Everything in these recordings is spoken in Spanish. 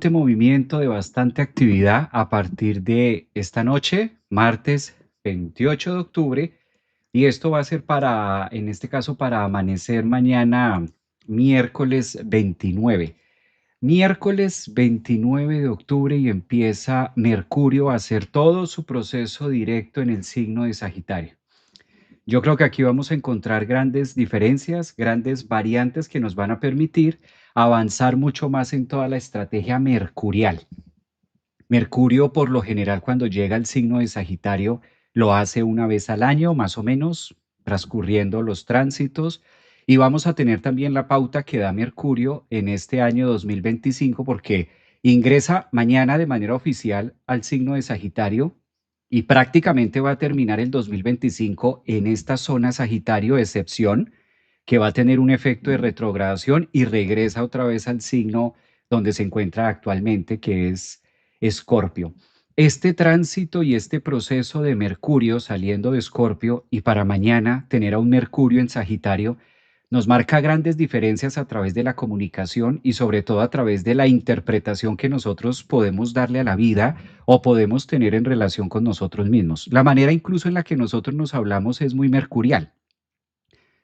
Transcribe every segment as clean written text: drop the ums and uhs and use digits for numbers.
bastante movimiento, de bastante actividad a partir de esta noche, martes 28 de octubre, y esto va a ser para, en este caso, para amanecer mañana miércoles 29. Miércoles 29 de octubre y empieza Mercurio a hacer todo su proceso directo en el signo de Sagitario. Yo creo que aquí vamos a encontrar grandes diferencias, grandes variantes que nos van a permitir avanzar mucho más en toda la estrategia mercurial. Mercurio, por lo general, cuando llega al signo de Sagitario, lo hace una vez al año, más o menos, transcurriendo los tránsitos. Y vamos a tener también la pauta que da Mercurio en este año 2025, porque ingresa mañana de manera oficial al signo de Sagitario y prácticamente va a terminar el 2025 en esta zona Sagitario, excepción, que va a tener un efecto de retrogradación y regresa otra vez al signo donde se encuentra actualmente, que es Escorpio. Este tránsito y este proceso de Mercurio saliendo de Escorpio y para mañana tener a un Mercurio en Sagitario nos marca grandes diferencias a través de la comunicación y sobre todo a través de la interpretación que nosotros podemos darle a la vida o podemos tener en relación con nosotros mismos. La manera incluso en la que nosotros nos hablamos es muy mercurial.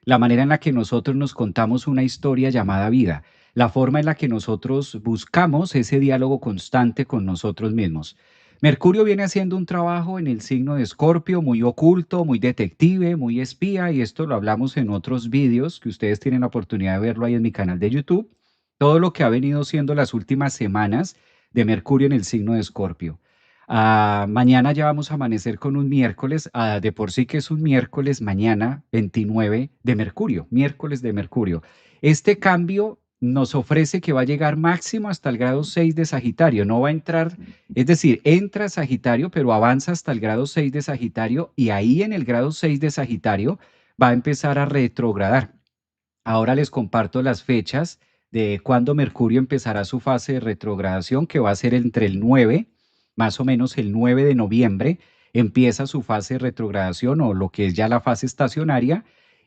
La manera en la que nosotros nos contamos una historia llamada vida, la forma en la que nosotros buscamos ese diálogo constante con nosotros mismos. Mercurio viene haciendo un trabajo en el signo de Escorpio, muy oculto, muy detective, muy espía, y esto lo hablamos en otros vídeos que ustedes tienen la oportunidad de verlo ahí en mi canal de YouTube. Todo lo que ha venido siendo las últimas semanas de Mercurio en el signo de Escorpio. Mañana ya vamos a amanecer con un miércoles, de por sí que es un miércoles mañana 29 de Mercurio, miércoles de Mercurio. Este cambio nos ofrece que va a llegar máximo hasta el grado 6 de Sagitario, no va a entrar, es decir, entra Sagitario, pero avanza hasta el grado 6 de Sagitario y ahí en el grado 6 de Sagitario va a empezar a retrogradar. Ahora les comparto las fechas de cuándo Mercurio empezará su fase de retrogradación, que va a ser entre el 9, más o menos el 9 de noviembre, empieza su fase de retrogradación o lo que es ya la fase estacionaria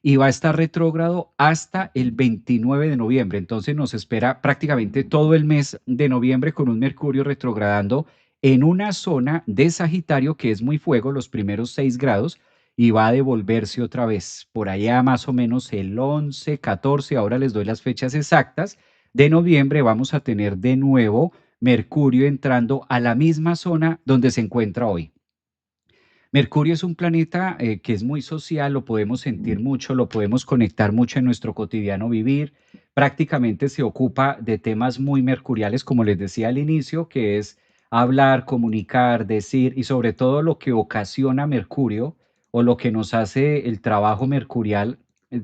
y va a estar retrógrado hasta el 29 de noviembre. Entonces nos espera prácticamente todo el mes de noviembre con un Mercurio retrogradando en una zona de Sagitario que es muy fuego, los primeros 6 grados, y va a devolverse otra vez por allá más o menos el 11, 14, ahora les doy las fechas exactas, de noviembre vamos a tener de nuevo Mercurio entrando a la misma zona donde se encuentra hoy. Mercurio es un planeta que es muy social, lo podemos sentir mucho, lo podemos conectar mucho en nuestro cotidiano vivir. Prácticamente se ocupa de temas muy mercuriales, como les decía al inicio, que es hablar, comunicar, decir y sobre todo lo que ocasiona Mercurio o lo que nos hace el trabajo mercurial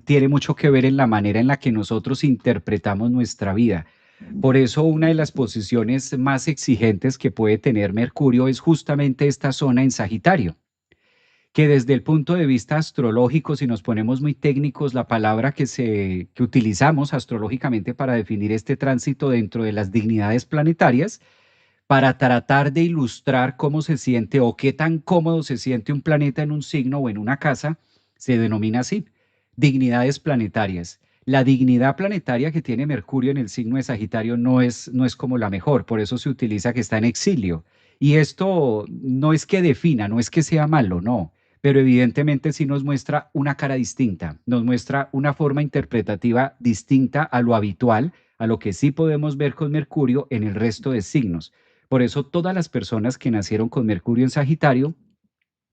tiene mucho que ver en la manera en la que nosotros interpretamos nuestra vida. Por eso una de las posiciones más exigentes que puede tener Mercurio es justamente esta zona en Sagitario, que desde el punto de vista astrológico, si nos ponemos muy técnicos, la palabra que utilizamos astrológicamente para definir este tránsito dentro de las dignidades planetarias, para tratar de ilustrar cómo se siente o qué tan cómodo se siente un planeta en un signo o en una casa, se denomina así, dignidades planetarias. La dignidad planetaria que tiene Mercurio en el signo de Sagitario no es como la mejor, por eso se utiliza que está en exilio. Y esto no es que defina, no es que sea malo, no, pero evidentemente sí nos muestra una cara distinta, nos muestra una forma interpretativa distinta a lo habitual, a lo que sí podemos ver con Mercurio en el resto de signos. Por eso todas las personas que nacieron con Mercurio en Sagitario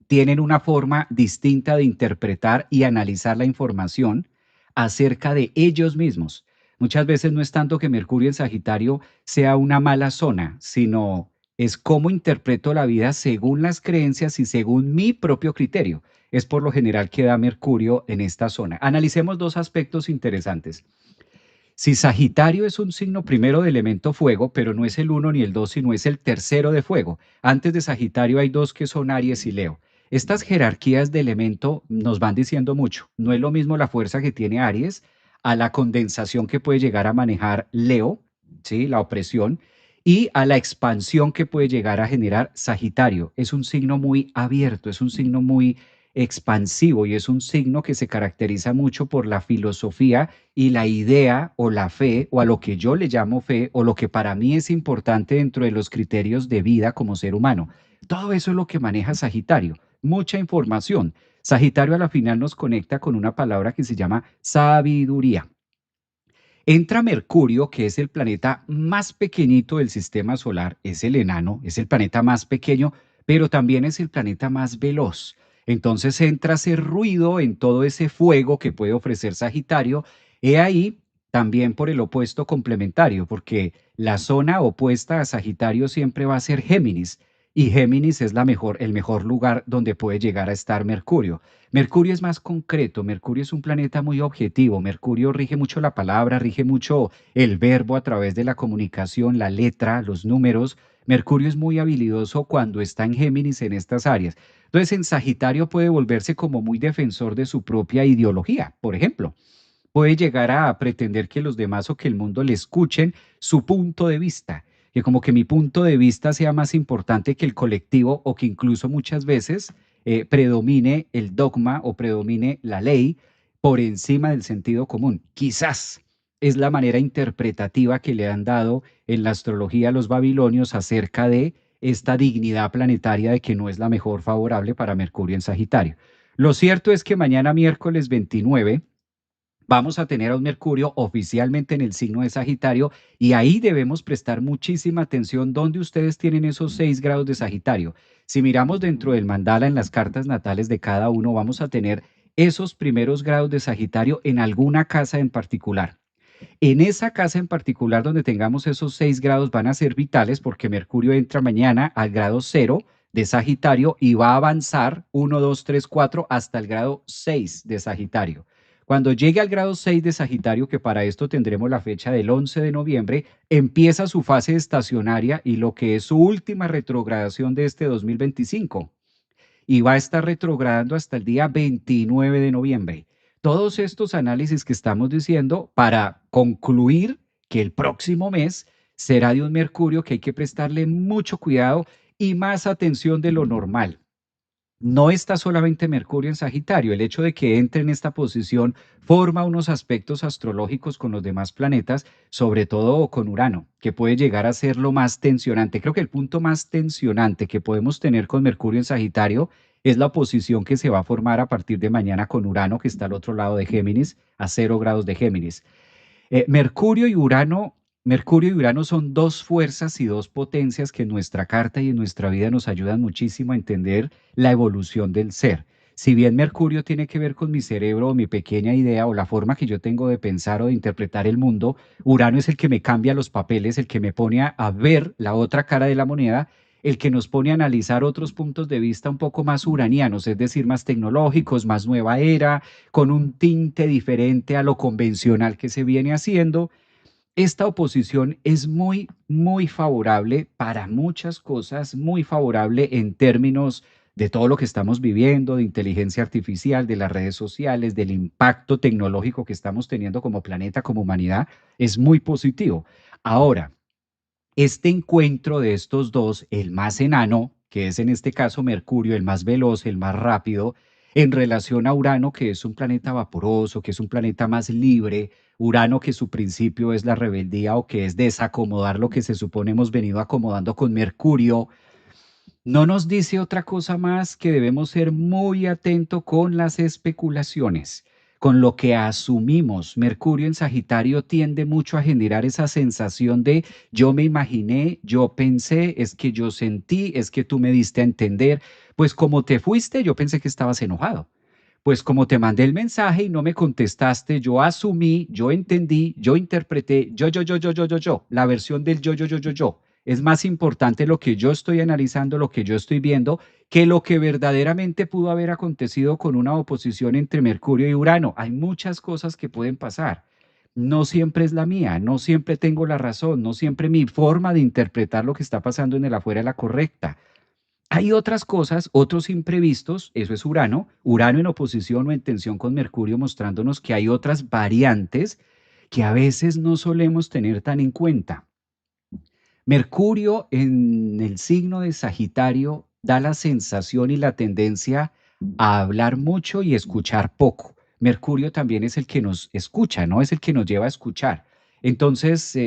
tienen una forma distinta de interpretar y analizar la información acerca de ellos mismos. Muchas veces no es tanto que Mercurio en Sagitario sea una mala zona, sino es cómo interpreto la vida según las creencias y según mi propio criterio. Es por lo general que da Mercurio en esta zona. Analicemos dos aspectos interesantes. Si Sagitario es un signo primero de elemento fuego, pero no es el uno ni el 2, sino es el tercero de fuego. Antes de Sagitario hay dos que son Aries y Leo. Estas jerarquías de elemento nos van diciendo mucho. No es lo mismo la fuerza que tiene Aries a la condensación que puede llegar a manejar Leo, ¿sí? La opresión, y a la expansión que puede llegar a generar Sagitario. Es un signo muy abierto, es un signo muy expansivo y es un signo que se caracteriza mucho por la filosofía y la idea o la fe o a lo que yo le llamo fe o lo que para mí es importante dentro de los criterios de vida como ser humano. Todo eso es lo que maneja Sagitario, mucha información. Sagitario a la final nos conecta con una palabra que se llama sabiduría. Entra Mercurio, que es el planeta más pequeñito del sistema solar, es el enano, es el planeta más pequeño, pero también es el planeta más veloz. Entonces entra ese ruido en todo ese fuego que puede ofrecer Sagitario. He ahí también por el opuesto complementario, porque la zona opuesta a Sagitario siempre va a ser Géminis, y Géminis es el mejor lugar donde puede llegar a estar Mercurio. Mercurio es más concreto, Mercurio es un planeta muy objetivo, Mercurio rige mucho la palabra, rige mucho el verbo a través de la comunicación, la letra, los números. Mercurio es muy habilidoso cuando está en Géminis en estas áreas. Entonces en Sagitario puede volverse como muy defensor de su propia ideología, por ejemplo. Puede llegar a pretender que los demás o que el mundo le escuchen su punto de vista, que como que mi punto de vista sea más importante que el colectivo o que incluso muchas veces predomine el dogma o predomine la ley por encima del sentido común. Quizás es la manera interpretativa que le han dado en la astrología a los babilonios acerca de esta dignidad planetaria de que no es la mejor favorable para Mercurio en Sagitario. Lo cierto es que mañana miércoles 29 vamos a tener a un Mercurio oficialmente en el signo de Sagitario y ahí debemos prestar muchísima atención donde ustedes tienen esos 6 grados de Sagitario. Si miramos dentro del mandala en las cartas natales de cada uno, vamos a tener esos primeros grados de Sagitario en alguna casa en particular. En esa casa en particular donde tengamos esos 6 grados van a ser vitales porque Mercurio entra mañana al grado 0 de Sagitario y va a avanzar 1, 2, 3, 4 hasta el grado 6 de Sagitario. Cuando llegue al grado 6 de Sagitario, que para esto tendremos la fecha del 11 de noviembre, empieza su fase estacionaria y lo que es su última retrogradación de este 2025 y va a estar retrogradando hasta el día 29 de noviembre. Todos estos análisis que estamos diciendo para concluir que el próximo mes será de un Mercurio que hay que prestarle mucho cuidado y más atención de lo normal. No está solamente Mercurio en Sagitario, el hecho de que entre en esta posición forma unos aspectos astrológicos con los demás planetas, sobre todo con Urano, que puede llegar a ser lo más tensionante. Creo que el punto más tensionante que podemos tener con Mercurio en Sagitario es la oposición que se va a formar a partir de mañana con Urano, que está al otro lado de Géminis, a 0 grados de Géminis. Mercurio y Urano son dos fuerzas y dos potencias que en nuestra carta y en nuestra vida nos ayudan muchísimo a entender la evolución del ser. Si bien Mercurio tiene que ver con mi cerebro o mi pequeña idea o la forma que yo tengo de pensar o de interpretar el mundo, Urano es el que me cambia los papeles, el que me pone a ver la otra cara de la moneda, el que nos pone a analizar otros puntos de vista un poco más uranianos, es decir, más tecnológicos, más nueva era, con un tinte diferente a lo convencional que se viene haciendo. Esta oposición es muy, muy favorable para muchas cosas, muy favorable en términos de todo lo que estamos viviendo, de inteligencia artificial, de las redes sociales, del impacto tecnológico que estamos teniendo como planeta, como humanidad, es muy positivo. Ahora, este encuentro de estos dos, el más enano, que es en este caso Mercurio, el más veloz, el más rápido, en relación a Urano, que es un planeta vaporoso, que es un planeta más libre, Urano que su principio es la rebeldía o que es desacomodar lo que se supone hemos venido acomodando con Mercurio, no nos dice otra cosa más que debemos ser muy atentos con las especulaciones, con lo que asumimos. Mercurio en Sagitario tiende mucho a generar esa sensación de yo me imaginé, yo pensé, es que yo sentí, es que tú me diste a entender. Pues como te fuiste, yo pensé que estabas enojado. Pues como te mandé el mensaje y no me contestaste, yo asumí, yo entendí, yo interpreté, yo, la versión del yo. Es más importante lo que yo estoy analizando, lo que yo estoy viendo, que lo que verdaderamente pudo haber acontecido con una oposición entre Mercurio y Urano. Hay muchas cosas que pueden pasar. No siempre es la mía, no siempre tengo la razón, no siempre mi forma de interpretar lo que está pasando en el afuera es la correcta. Hay otras cosas, otros imprevistos, eso es Urano, Urano en oposición o en tensión con Mercurio, mostrándonos que hay otras variantes que a veces no solemos tener tan en cuenta. Mercurio en el signo de Sagitario da la sensación y la tendencia a hablar mucho y escuchar poco. Mercurio también es el que nos escucha, ¿no? Es el que nos lleva a escuchar. Entonces,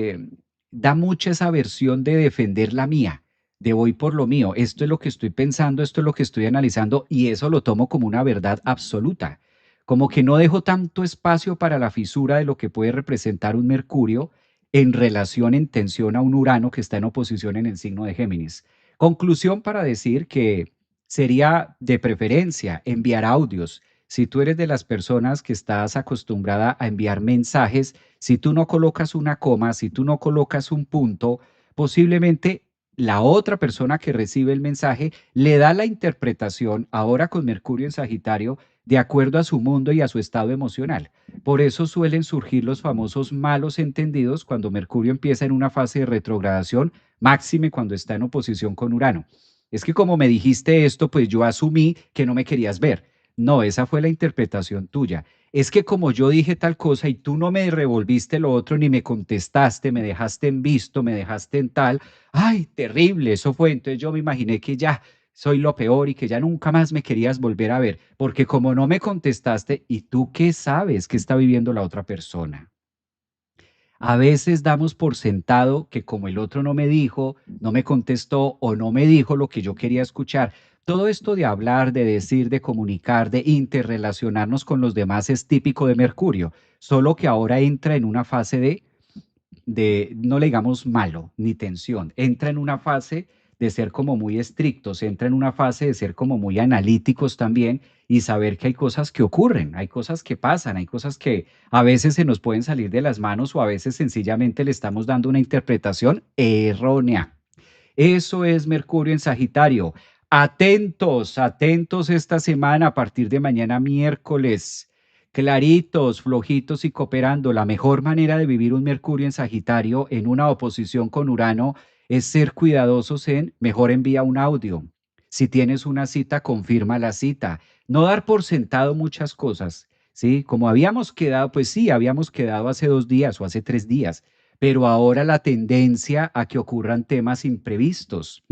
da mucha esa versión de defender la mía, de voy por lo mío. Esto es lo que estoy pensando, esto es lo que estoy analizando y eso lo tomo como una verdad absoluta. Como que no dejo tanto espacio para la fisura de lo que puede representar un Mercurio en relación, en tensión a un Urano que está en oposición en el signo de Géminis. Conclusión para decir que sería de preferencia enviar audios. Si tú eres de las personas que estás acostumbrada a enviar mensajes, si tú no colocas una coma, si tú no colocas un punto, posiblemente la otra persona que recibe el mensaje le da la interpretación, ahora con Mercurio en Sagitario, de acuerdo a su mundo y a su estado emocional. Por eso suelen surgir los famosos malos entendidos cuando Mercurio empieza en una fase de retrogradación, máxime cuando está en oposición con Urano. Es que como me dijiste esto, pues yo asumí que no me querías ver. No, esa fue la interpretación tuya. Es que como yo dije tal cosa y tú no me revolviste lo otro ni me contestaste, me dejaste en visto, me dejaste en tal, ay, terrible, eso fue. Entonces yo me imaginé que ya soy lo peor y que ya nunca más me querías volver a ver, porque como no me contestaste, ¿y tú qué sabes que está viviendo la otra persona? A veces damos por sentado que como el otro no me dijo, no me contestó o no me dijo lo que yo quería escuchar. Todo esto de hablar, de decir, de comunicar, de interrelacionarnos con los demás es típico de Mercurio, solo que ahora entra en una fase no le digamos malo, ni tensión, entra en una fase de ser como muy estrictos, entra en una fase de ser como muy analíticos también y saber que hay cosas que ocurren, hay cosas que pasan, hay cosas que a veces se nos pueden salir de las manos o a veces sencillamente le estamos dando una interpretación errónea. Eso es Mercurio en Sagitario. Atentos, atentos esta semana a partir de mañana miércoles. Claritos, flojitos y cooperando. La mejor manera de vivir un Mercurio en Sagitario en una oposición con Urano es ser cuidadosos en mejor envía un audio. Si tienes una cita, confirma la cita. No dar por sentado muchas cosas, ¿sí? Como habíamos quedado, pues sí, habíamos quedado hace 2 días o hace 3 días, pero ahora la tendencia a que ocurran temas imprevistos.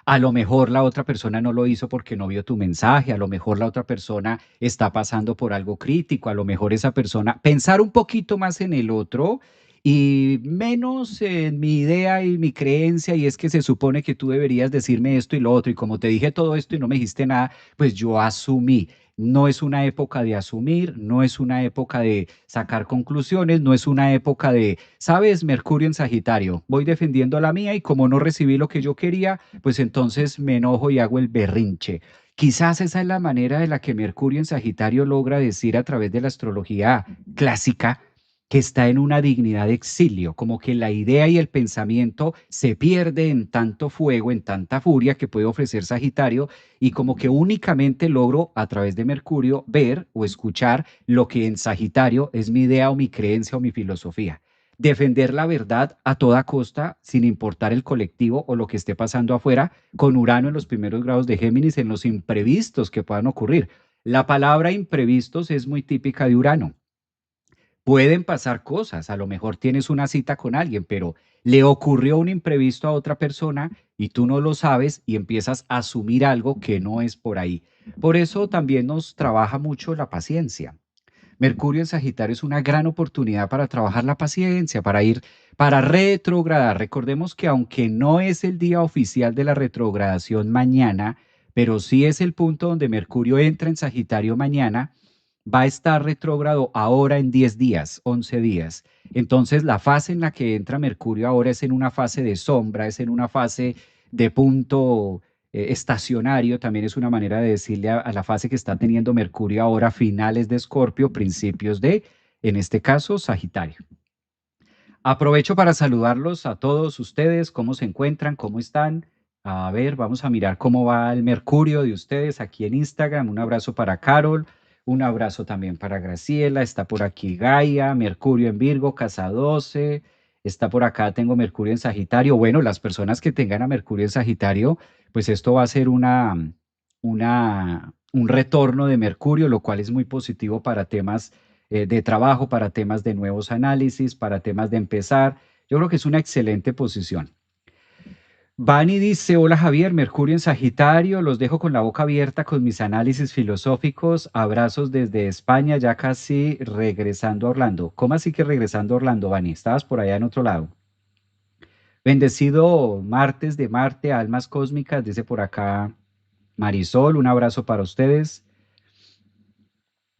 A lo mejor la otra persona no lo hizo porque no vio tu mensaje, a lo mejor la otra persona está pasando por algo crítico, a lo mejor esa persona, pensar un poquito más en el otro y menos en mi idea y mi creencia, y es que se supone que tú deberías decirme esto y lo otro, y como te dije todo esto y no me dijiste nada, pues yo asumí. No es una época de asumir, no es una época de sacar conclusiones, no es una época de, sabes, Mercurio en Sagitario, voy defendiendo la mía y como no recibí lo que yo quería, pues entonces me enojo y hago el berrinche. Quizás esa es la manera de la que Mercurio en Sagitario logra decir a través de la astrología clásica que está en una dignidad de exilio, como que la idea y el pensamiento se pierde en tanto fuego, en tanta furia que puede ofrecer Sagitario, y como que únicamente logro a través de Mercurio ver o escuchar lo que en Sagitario es mi idea o mi creencia o mi filosofía. Defender la verdad a toda costa, sin importar el colectivo o lo que esté pasando afuera, con Urano en los primeros grados de Géminis, en los imprevistos que puedan ocurrir. La palabra imprevistos es muy típica de Urano. Pueden pasar cosas, a lo mejor tienes una cita con alguien, pero le ocurrió un imprevisto a otra persona y tú no lo sabes y empiezas a asumir algo que no es por ahí. Por eso también nos trabaja mucho la paciencia. Mercurio en Sagitario es una gran oportunidad para trabajar la paciencia, para retrogradar. Recordemos que aunque no es el día oficial de la retrogradación mañana, pero sí es el punto donde Mercurio entra en Sagitario mañana, va a estar retrógrado ahora en 10 días, 11 días. Entonces, la fase en la que entra Mercurio ahora es en una fase de sombra, es en una fase de punto estacionario, también es una manera de decirle a la fase que está teniendo Mercurio ahora, finales de Escorpio, principios de, en este caso, Sagitario. Aprovecho para saludarlos a todos ustedes, cómo se encuentran, cómo están. A ver, vamos a mirar cómo va el Mercurio de ustedes aquí en Instagram. Un abrazo para Carol, un abrazo también para Graciela, está por aquí Gaia, Mercurio en Virgo, casa 12, está por acá, tengo Mercurio en Sagitario. Bueno, las personas que tengan a Mercurio en Sagitario, pues esto va a ser un retorno de Mercurio, lo cual es muy positivo para temas de trabajo, para temas de nuevos análisis, para temas de empezar. Yo creo que es una excelente posición. Vani dice, hola Javier, Mercurio en Sagitario, los dejo con la boca abierta con mis análisis filosóficos, abrazos desde España, ya casi regresando a Orlando. ¿Cómo así que regresando a Orlando, Vani? Estabas por allá en otro lado. Bendecido martes de Marte, almas cósmicas, dice por acá Marisol, un abrazo para ustedes.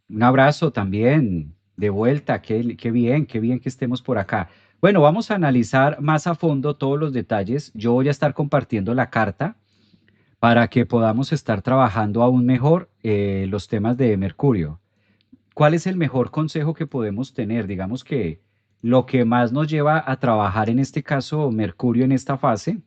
Un abrazo también de vuelta, qué bien que estemos por acá. Bueno, vamos a analizar más a fondo todos los detalles. Yo voy a estar compartiendo la carta para que podamos estar trabajando aún mejor los temas de Mercurio. ¿Cuál es el mejor consejo que podemos tener? Digamos que lo que más nos lleva a trabajar en este caso Mercurio en esta fase,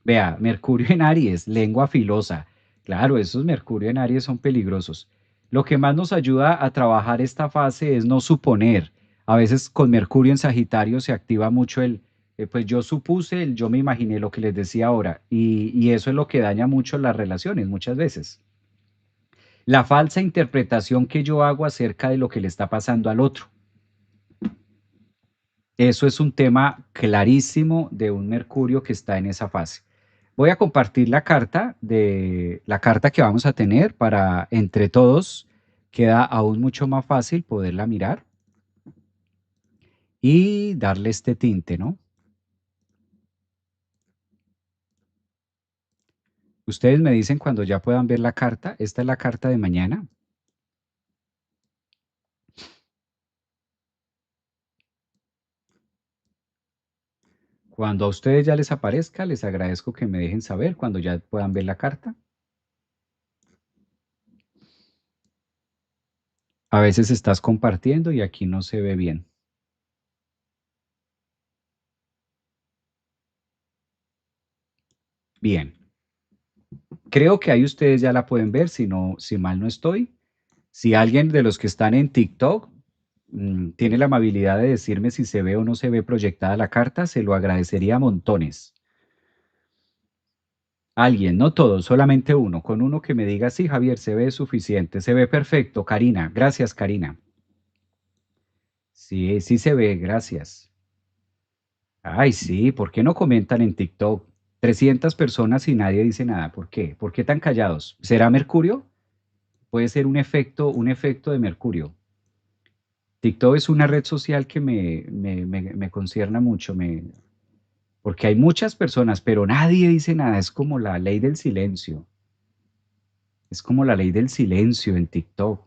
vea, Mercurio en Aries, lengua filosa. Claro, esos Mercurio en Aries son peligrosos. Lo que más nos ayuda a trabajar esta fase es no suponer. A veces con Mercurio en Sagitario se activa mucho pues yo supuse, yo me imaginé lo que les decía ahora, y eso es lo que daña mucho las relaciones muchas veces. La falsa interpretación que yo hago acerca de lo que le está pasando al otro. Eso es un tema clarísimo de un Mercurio que está en esa fase. Voy a compartir la carta que vamos a tener para entre todos queda aún mucho más fácil poderla mirar y darle este tinte, ¿no? Ustedes me dicen cuando ya puedan ver la carta. Esta es la carta de mañana. Cuando a ustedes ya les aparezca, les agradezco que me dejen saber cuando ya puedan ver la carta. A veces estás compartiendo y aquí no se ve bien. Bien, creo que ahí ustedes ya la pueden ver, si no, si mal no estoy. Si alguien de los que están en TikTok tiene la amabilidad de decirme si se ve o no se ve proyectada la carta, se lo agradecería a montones. Alguien, no todos, solamente uno. Con uno que me diga, sí, Javier, se ve suficiente, se ve perfecto. Karina, gracias, Karina. Sí, sí se ve, gracias. Ay, sí, ¿por qué no comentan en TikTok? 300 personas y nadie dice nada. ¿Por qué? ¿Por qué tan callados? ¿Será Mercurio? Puede ser un efecto de Mercurio. TikTok es una red social que me concierna mucho, porque hay muchas personas, pero nadie dice nada. Es como la ley del silencio. Es como la ley del silencio en TikTok.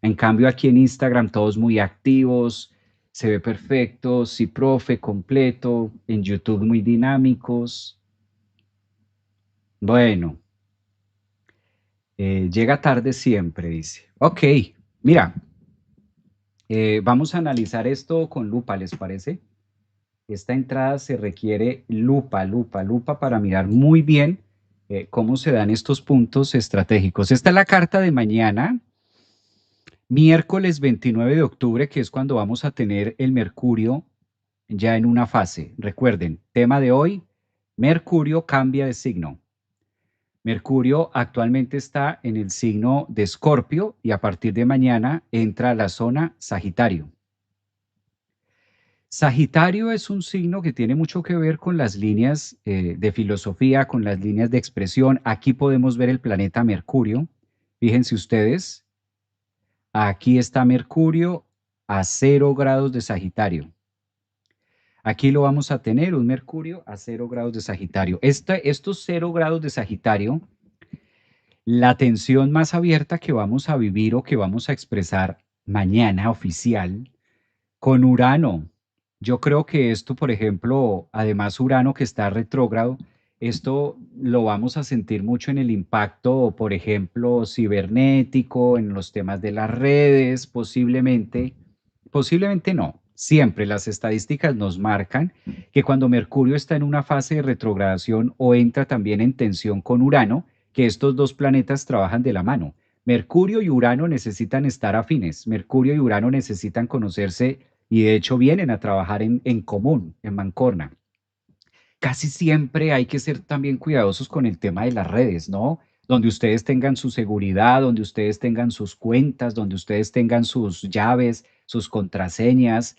En cambio, aquí en Instagram todos muy activos, se ve perfecto, sí, profe, completo. En YouTube muy dinámicos. Bueno, llega tarde siempre, dice. Ok, mira, vamos a analizar esto con lupa, ¿les parece? Esta entrada se requiere lupa para mirar muy bien cómo se dan estos puntos estratégicos. Esta es la carta de mañana, miércoles 29 de octubre, que es cuando vamos a tener el Mercurio ya en una fase. Recuerden, tema de hoy, Mercurio cambia de signo. Mercurio actualmente está en el signo de Escorpio y a partir de mañana entra a la zona Sagitario. Sagitario es un signo que tiene mucho que ver con las líneas de filosofía, con las líneas de expresión. Aquí podemos ver el planeta Mercurio. Fíjense ustedes, aquí está Mercurio a 0 grados de Sagitario. Aquí lo vamos a tener, un Mercurio a 0 grados de Sagitario. Estos 0 grados de Sagitario, la tensión más abierta que vamos a vivir o que vamos a expresar mañana oficial con Urano. Yo creo que esto, por ejemplo, además Urano que está retrógrado, esto lo vamos a sentir mucho en el impacto, por ejemplo, cibernético, en los temas de las redes, posiblemente no. Siempre las estadísticas nos marcan que cuando Mercurio está en una fase de retrogradación o entra también en tensión con Urano, que estos dos planetas trabajan de la mano. Mercurio y Urano necesitan estar afines. Mercurio y Urano necesitan conocerse y de hecho vienen a trabajar en común, en mancorna. Casi siempre hay que ser también cuidadosos con el tema de las redes, ¿no? Donde ustedes tengan su seguridad, donde ustedes tengan sus cuentas, donde ustedes tengan sus llaves, sus contraseñas.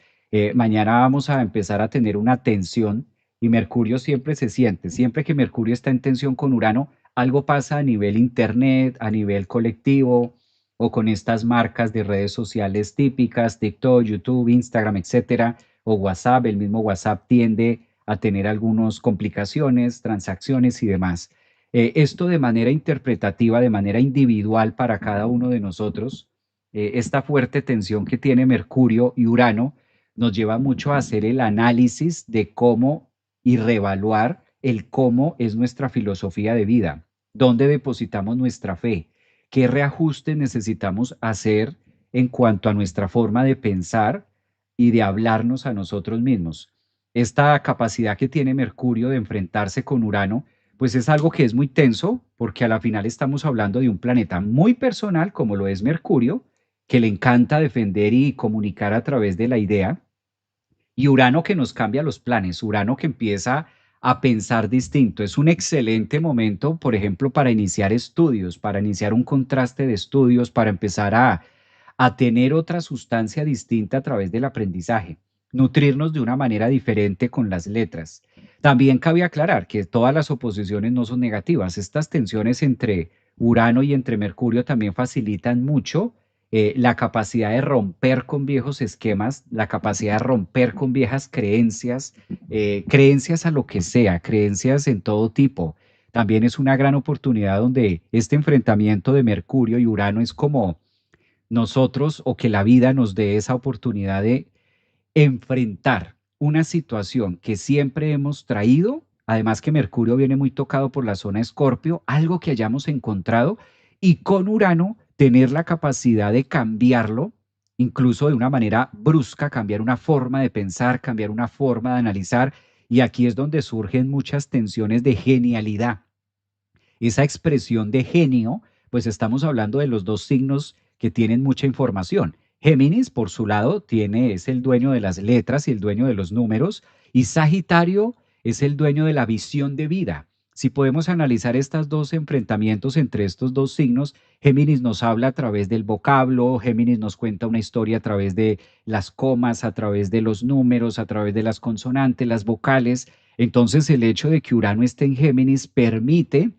Mañana vamos a empezar a tener una tensión y Mercurio siempre se siente. Siempre que Mercurio está en tensión con Urano, algo pasa a nivel internet, a nivel colectivo o con estas marcas de redes sociales típicas, TikTok, YouTube, Instagram, etcétera, o WhatsApp. El mismo WhatsApp tiende a tener algunas complicaciones, transacciones y demás. Esto de manera interpretativa, de manera individual para cada uno de nosotros, esta fuerte tensión que tiene Mercurio y Urano nos lleva mucho a hacer el análisis de cómo y reevaluar el cómo es nuestra filosofía de vida, dónde depositamos nuestra fe, qué reajustes necesitamos hacer en cuanto a nuestra forma de pensar y de hablarnos a nosotros mismos. Esta capacidad que tiene Mercurio de enfrentarse con Urano, pues es algo que es muy tenso, porque a la final estamos hablando de un planeta muy personal como lo es Mercurio, que le encanta defender y comunicar a través de la idea, y Urano que nos cambia los planes, Urano que empieza a pensar distinto. Es un excelente momento, por ejemplo, para iniciar estudios, para iniciar un contraste de estudios, para empezar a tener otra sustancia distinta a través del aprendizaje, nutrirnos de una manera diferente con las letras. También cabe aclarar que todas las oposiciones no son negativas. Estas tensiones entre Urano y entre Mercurio también facilitan mucho la capacidad de romper con viejos esquemas, la capacidad de romper con viejas creencias, creencias a lo que sea, creencias en todo tipo. También es una gran oportunidad donde este enfrentamiento de Mercurio y Urano es como nosotros o que la vida nos dé esa oportunidad de enfrentar una situación que siempre hemos traído, además que Mercurio viene muy tocado por la zona Escorpio, algo que hayamos encontrado, y con Urano tener la capacidad de cambiarlo, incluso de una manera brusca, cambiar una forma de pensar, cambiar una forma de analizar, y aquí es donde surgen muchas tensiones de genialidad. Esa expresión de genio, pues estamos hablando de los dos signos que tienen mucha información. Géminis, por su lado, es el dueño de las letras y el dueño de los números, y Sagitario es el dueño de la visión de vida. Si podemos analizar estos dos enfrentamientos entre estos dos signos, Géminis nos habla a través del vocablo, Géminis nos cuenta una historia a través de las comas, a través de los números, a través de las consonantes, las vocales. Entonces, el hecho de que Urano esté en Géminis permite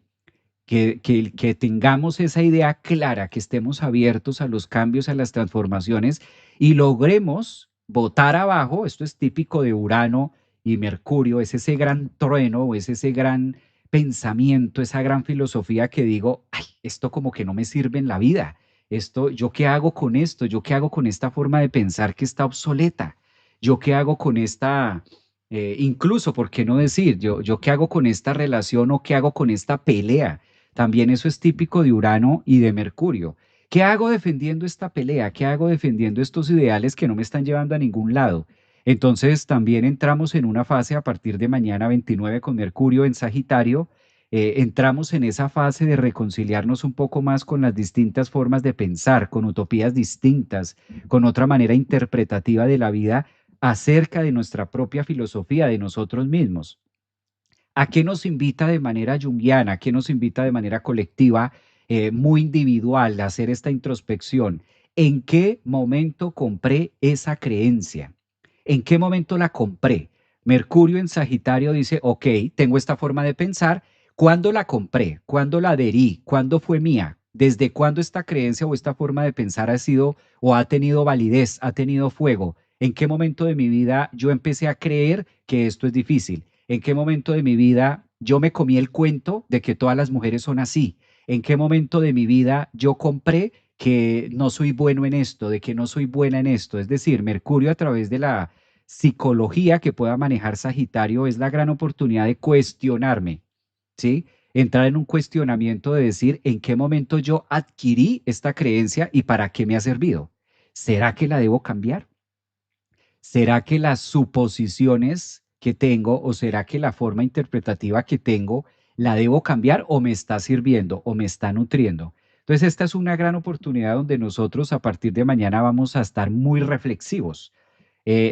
que tengamos esa idea clara, que estemos abiertos a los cambios, a las transformaciones y logremos botar abajo, esto es típico de Urano y Mercurio, es ese gran trueno o es ese gran pensamiento, esa gran filosofía que digo, ay, esto como que no me sirve en la vida, esto, ¿yo qué hago con esto? ¿Yo qué hago con esta forma de pensar que está obsoleta? ¿Yo qué hago con esta, incluso, por qué no decir, yo qué hago con esta relación o qué hago con esta pelea? También eso es típico de Urano y de Mercurio. ¿Qué hago defendiendo esta pelea? ¿Qué hago defendiendo estos ideales que no me están llevando a ningún lado? Entonces también entramos en una fase a partir de mañana 29 con Mercurio en Sagitario, entramos en esa fase de reconciliarnos un poco más con las distintas formas de pensar, con utopías distintas, con otra manera interpretativa de la vida acerca de nuestra propia filosofía de nosotros mismos. ¿A qué nos invita de manera junguiana? ¿A qué nos invita de manera colectiva, muy individual, a hacer esta introspección? ¿En qué momento compré esa creencia? ¿En qué momento la compré? Mercurio en Sagitario dice, ok, tengo esta forma de pensar. ¿Cuándo la compré? ¿Cuándo la adherí? ¿Cuándo fue mía? ¿Desde cuándo esta creencia o esta forma de pensar ha sido o ha tenido validez, ha tenido fuego? ¿En qué momento de mi vida yo empecé a creer que esto es difícil? ¿En qué momento de mi vida yo me comí el cuento de que todas las mujeres son así? ¿En qué momento de mi vida yo compré que no soy bueno en esto, de que no soy buena en esto? Es decir, Mercurio a través de la psicología que pueda manejar Sagitario es la gran oportunidad de cuestionarme, ¿sí? Entrar en un cuestionamiento de decir en qué momento yo adquirí esta creencia y para qué me ha servido. ¿Será que la debo cambiar? ¿Será que las suposiciones que tengo o será que la forma interpretativa que tengo la debo cambiar o me está sirviendo o me está nutriendo? Entonces, esta es una gran oportunidad donde nosotros a partir de mañana vamos a estar muy reflexivos.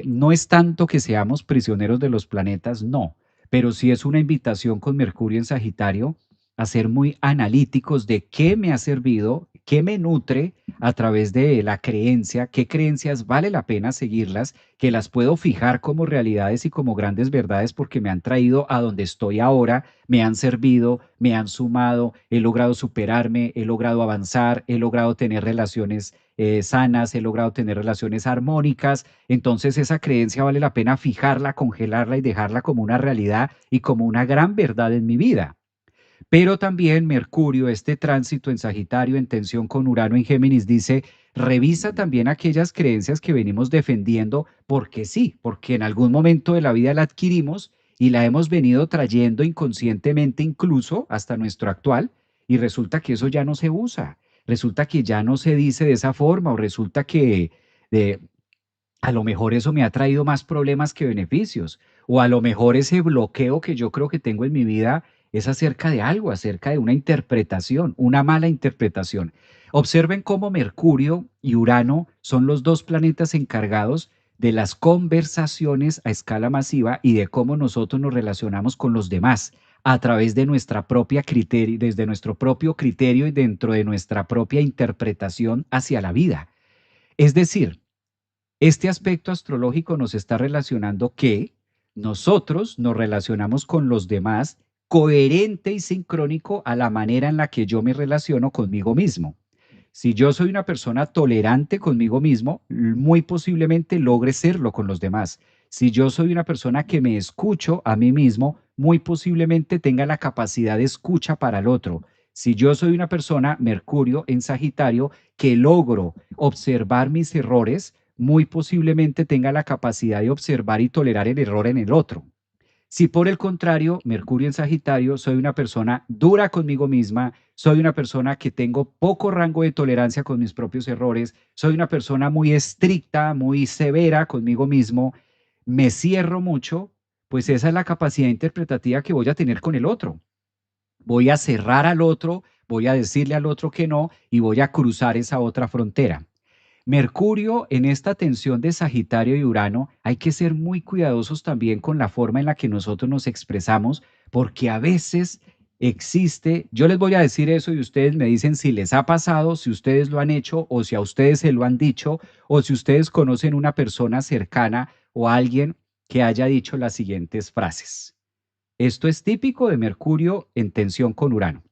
No es tanto que seamos prisioneros de los planetas, no, pero sí es una invitación con Mercurio en Sagitario a ser muy analíticos de qué me ha servido, qué me nutre a través de la creencia, qué creencias vale la pena seguirlas, que las puedo fijar como realidades y como grandes verdades porque me han traído a donde estoy ahora, me han servido, me han sumado, he logrado superarme, he logrado avanzar, he logrado tener relaciones sanas, he logrado tener relaciones armónicas. Entonces esa creencia vale la pena fijarla, congelarla y dejarla como una realidad y como una gran verdad en mi vida. Pero también Mercurio, este tránsito en Sagitario en tensión con Urano en Géminis, dice, revisa también aquellas creencias que venimos defendiendo porque sí, porque en algún momento de la vida la adquirimos y la hemos venido trayendo inconscientemente incluso hasta nuestro actual y resulta que eso ya no se usa, resulta que ya no se dice de esa forma o resulta que de, a lo mejor eso me ha traído más problemas que beneficios, o a lo mejor ese bloqueo que yo creo que tengo en mi vida es acerca de algo, acerca de una interpretación, una mala interpretación. Observen cómo Mercurio y Urano son los dos planetas encargados de las conversaciones a escala masiva y de cómo nosotros nos relacionamos con los demás a través de nuestra propia criterio, desde nuestro propio criterio y dentro de nuestra propia interpretación hacia la vida. Es decir, este aspecto astrológico nos está relacionando que nosotros nos relacionamos con los demás coherente y sincrónico a la manera en la que yo me relaciono conmigo mismo. Si yo soy una persona tolerante conmigo mismo, muy posiblemente logre serlo con los demás. Si yo soy una persona que me escucho a mí mismo, muy posiblemente tenga la capacidad de escucha para el otro. Si yo soy una persona, Mercurio en Sagitario, que logro observar mis errores, muy posiblemente tenga la capacidad de observar y tolerar el error en el otro. Si por el contrario, Mercurio en Sagitario, soy una persona dura conmigo misma, soy una persona que tengo poco rango de tolerancia con mis propios errores, soy una persona muy estricta, muy severa conmigo mismo, me cierro mucho, pues esa es la capacidad interpretativa que voy a tener con el otro. Voy a cerrar al otro, voy a decirle al otro que no y voy a cruzar esa otra frontera. Mercurio en esta tensión de Sagitario y Urano, hay que ser muy cuidadosos también con la forma en la que nosotros nos expresamos, porque a veces existe, yo les voy a decir eso y ustedes me dicen si les ha pasado, si ustedes lo han hecho o si a ustedes se lo han dicho o si ustedes conocen una persona cercana o alguien que haya dicho las siguientes frases. Esto es típico de Mercurio en tensión con Urano.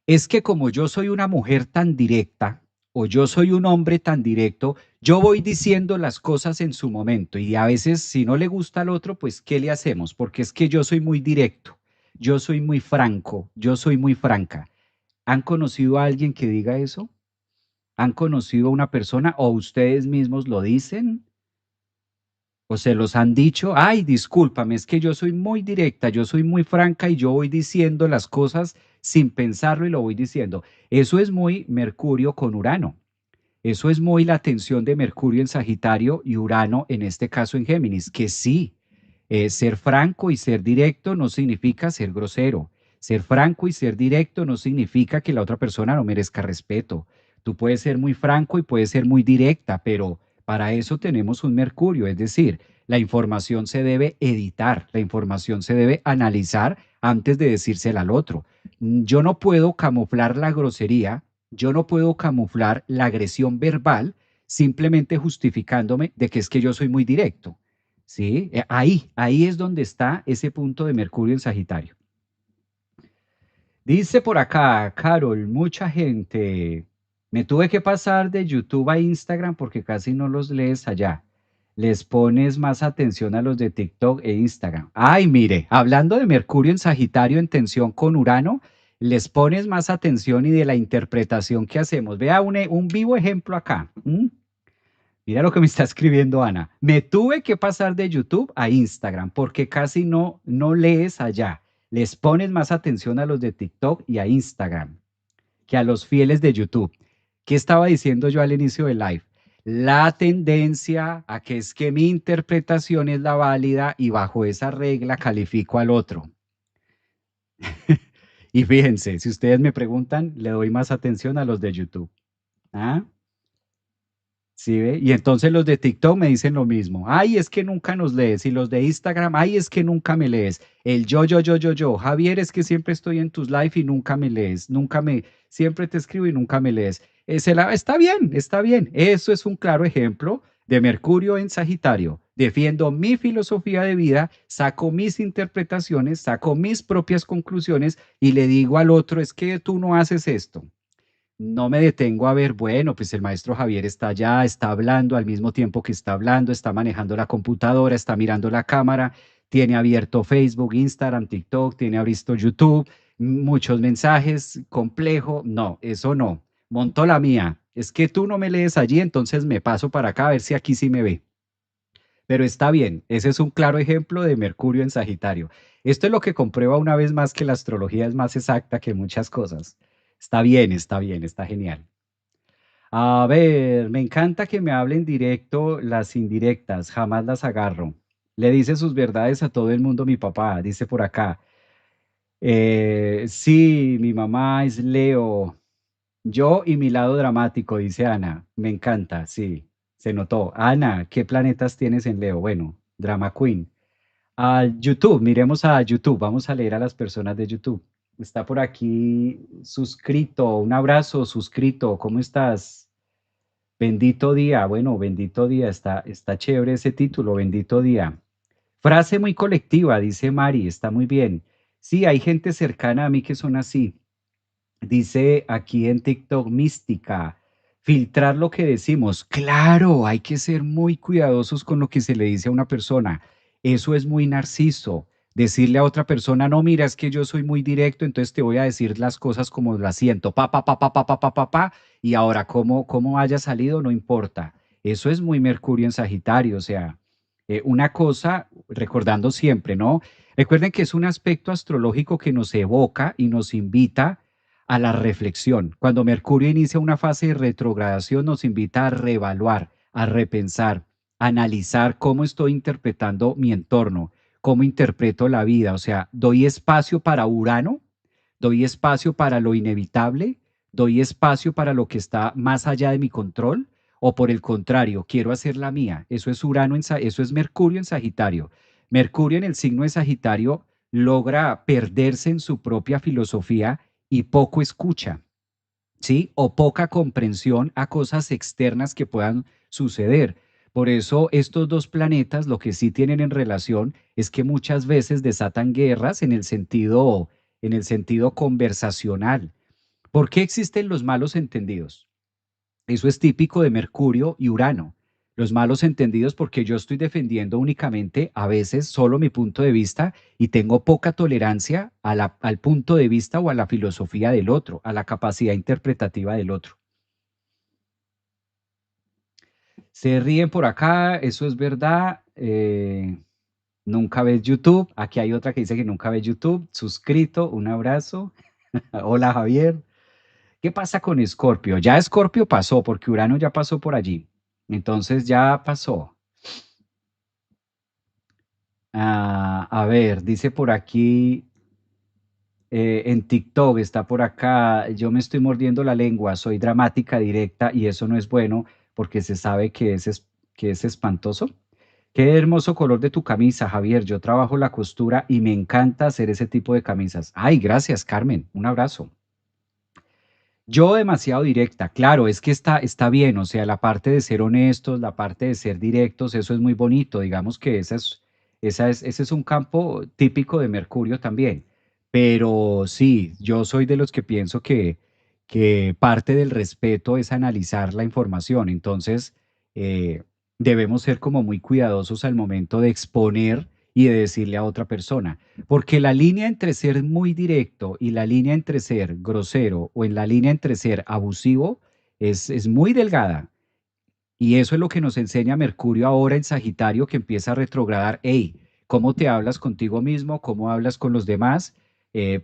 Es que como yo soy una mujer tan directa o yo soy un hombre tan directo, yo voy diciendo las cosas en su momento y a veces si no le gusta al otro, pues ¿qué le hacemos? Porque es que yo soy muy directo, yo soy muy franco, yo soy muy franca. ¿Han conocido a alguien que diga eso? ¿Han conocido a una persona o ustedes mismos lo dicen? ¿O se los han dicho? Ay, discúlpame, es que yo soy muy directa, yo soy muy franca y yo voy diciendo las cosas sin pensarlo y lo voy diciendo. Eso es muy Mercurio con Urano. Eso es muy la tensión de Mercurio en Sagitario y Urano en este caso en Géminis, que sí, ser franco y ser directo no significa ser grosero. Ser franco y ser directo no significa que la otra persona no merezca respeto. Tú puedes ser muy franco y puedes ser muy directa, pero para eso tenemos un Mercurio, es decir, la información se debe editar, la información se debe analizar antes de decírsela al otro. Yo no puedo camuflar la grosería, yo no puedo camuflar la agresión verbal simplemente justificándome de que es que yo soy muy directo. ¿Sí? Ahí es donde está ese punto de Mercurio en Sagitario. Dice por acá, Carol, mucha gente. Me tuve que pasar de YouTube a Instagram porque casi no los lees allá. Les pones más atención a los de TikTok e Instagram. Ay, mire, hablando de Mercurio en Sagitario en tensión con Urano, les pones más atención y de la interpretación que hacemos. Vea un vivo ejemplo acá. Mira lo que me está escribiendo Ana. Me tuve que pasar de YouTube a Instagram porque casi no lees allá. Les pones más atención a los de TikTok y a Instagram que a los fieles de YouTube. ¿Qué estaba diciendo yo al inicio del live? La tendencia a que es que mi interpretación es la válida y bajo esa regla califico al otro. Y fíjense, si ustedes me preguntan, le doy más atención a los de YouTube. ¿Ah? ¿Sí ve? Y entonces los de TikTok me dicen lo mismo. Ay, es que nunca nos lees. Y los de Instagram, ay, es que nunca me lees. El yo. Javier, es que siempre estoy en tus live y nunca me lees. Siempre te escribo y nunca me lees. Está bien, está bien. Eso es un claro ejemplo de Mercurio en Sagitario. Defiendo mi filosofía de vida, saco mis interpretaciones, saco mis propias conclusiones y le digo al otro, es que tú no haces esto. No me detengo a ver, bueno, pues el maestro Javier está allá, está hablando al mismo tiempo que está hablando, está manejando la computadora, está mirando la cámara, tiene abierto Facebook, Instagram, TikTok, tiene abierto YouTube, muchos mensajes, complejo. No, eso no. Monto la mía. Es que tú no me lees allí, entonces me paso para acá a ver si aquí sí me ve. Pero está bien, ese es un claro ejemplo de Mercurio en Sagitario. Esto es lo que comprueba una vez más que la astrología es más exacta que muchas cosas. Está bien, está bien, está genial. A ver, me encanta que me hablen directo las indirectas, jamás las agarro. Le dice sus verdades a todo el mundo mi papá, dice por acá. Sí, mi mamá es Leo. Yo y mi lado dramático, dice Ana. Me encanta, sí, se notó. Ana, ¿qué planetas tienes en Leo? Bueno, Drama Queen. A YouTube, miremos a YouTube, vamos a leer a las personas de YouTube. Está por aquí suscrito, un abrazo, suscrito, ¿cómo estás? Bendito día, bueno, bendito día, está chévere ese título, bendito día. Frase muy colectiva, dice Mari, está muy bien. Sí, hay gente cercana a mí que son así. Dice aquí en TikTok mística, filtrar lo que decimos. Claro, hay que ser muy cuidadosos con lo que se le dice a una persona. Eso es muy narciso. Decirle a otra persona, no, mira, es que yo soy muy directo, entonces te voy a decir las cosas como las siento, y ahora cómo haya salido, no importa. Eso es muy Mercurio en Sagitario, o sea, una cosa, recordando siempre, ¿no? Recuerden que es un aspecto astrológico que nos evoca y nos invita a la reflexión. Cuando Mercurio inicia una fase de retrogradación, nos invita a reevaluar, a repensar, a analizar cómo estoy interpretando mi entorno, cómo interpreto la vida. O sea, doy espacio para Urano, doy espacio para lo inevitable, doy espacio para lo que está más allá de mi control, o por el contrario, quiero hacer la mía. Eso es eso es Mercurio en Sagitario. Mercurio en el signo de Sagitario logra perderse en su propia filosofía y poco escucha, ¿sí? O poca comprensión a cosas externas que puedan suceder. Por eso estos dos planetas lo que sí tienen en relación es que muchas veces desatan guerras en el sentido conversacional. ¿Por qué existen los malos entendidos? Eso es típico de Mercurio y Urano. Los malos entendidos porque yo estoy defendiendo únicamente a veces solo mi punto de vista y tengo poca tolerancia al punto de vista o a la filosofía del otro, a la capacidad interpretativa del otro. Se ríen por acá, eso es verdad. Nunca ves YouTube. Aquí hay otra que dice que nunca ves YouTube. Suscrito, un abrazo. Hola Javier. ¿Qué pasa con Escorpio? Ya Escorpio pasó, porque Urano ya pasó por allí. Entonces ya pasó. A ver, dice por aquí, en TikTok, está por acá, yo me estoy mordiendo la lengua, soy dramática directa y eso no es bueno porque se sabe que es espantoso. Qué hermoso color de tu camisa, Javier. Yo trabajo la costura y me encanta hacer ese tipo de camisas. Ay, gracias, Carmen. Un abrazo. Yo demasiado directa, claro, es que está bien, o sea, la parte de ser honestos, la parte de ser directos, eso es muy bonito, digamos que ese es un campo típico de Mercurio también, pero sí, yo soy de los que pienso que parte del respeto es analizar la información, entonces eh, debemos ser como muy cuidadosos al momento de exponer y de decirle a otra persona. Porque la línea entre ser muy directo y la línea entre ser grosero o en la línea entre ser abusivo es muy delgada. Y eso es lo que nos enseña Mercurio ahora en Sagitario, que empieza a retrogradar. Hey, ¿cómo te hablas contigo mismo? ¿Cómo hablas con los demás?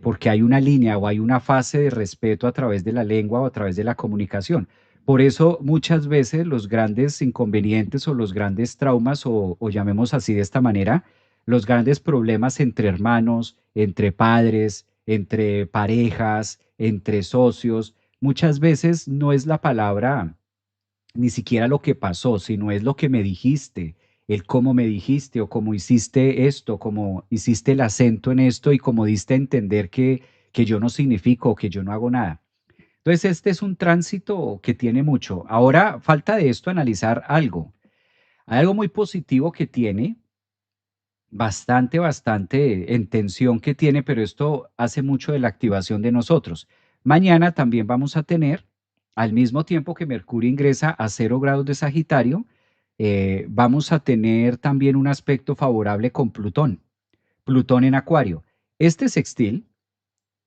Porque hay una línea o hay una fase de respeto a través de la lengua o a través de la comunicación. Por eso muchas veces los grandes inconvenientes o los grandes traumas, o llamemos así de esta manera, los grandes problemas entre hermanos, entre padres, entre parejas, entre socios, muchas veces no es la palabra ni siquiera lo que pasó, sino es lo que me dijiste, el cómo me dijiste o cómo hiciste esto, cómo hiciste el acento en esto y cómo diste a entender que yo no significo o que yo no hago nada. Entonces, este es un tránsito que tiene mucho. Ahora, falta de esto analizar algo. Hay algo muy positivo que tiene, bastante en tensión que tiene, pero esto hace mucho de la activación de nosotros. Mañana también vamos a tener, al mismo tiempo que Mercurio ingresa a 0 grados de Sagitario, vamos a tener también un aspecto favorable con Plutón, Plutón en Acuario. Este sextil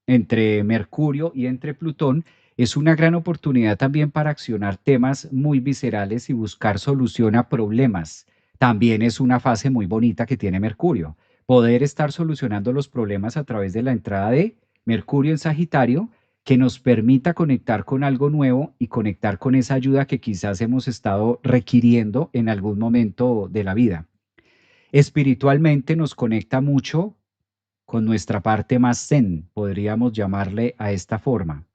entre Mercurio y entre Plutón es una gran oportunidad también para accionar temas muy viscerales y buscar solución a problemas. También es una fase muy bonita que tiene Mercurio. Poder estar solucionando los problemas a través de la entrada de Mercurio en Sagitario, que nos permita conectar con algo nuevo y conectar con esa ayuda que quizás hemos estado requiriendo en algún momento de la vida. Espiritualmente nos conecta mucho con nuestra parte más zen, podríamos llamarle a esta forma,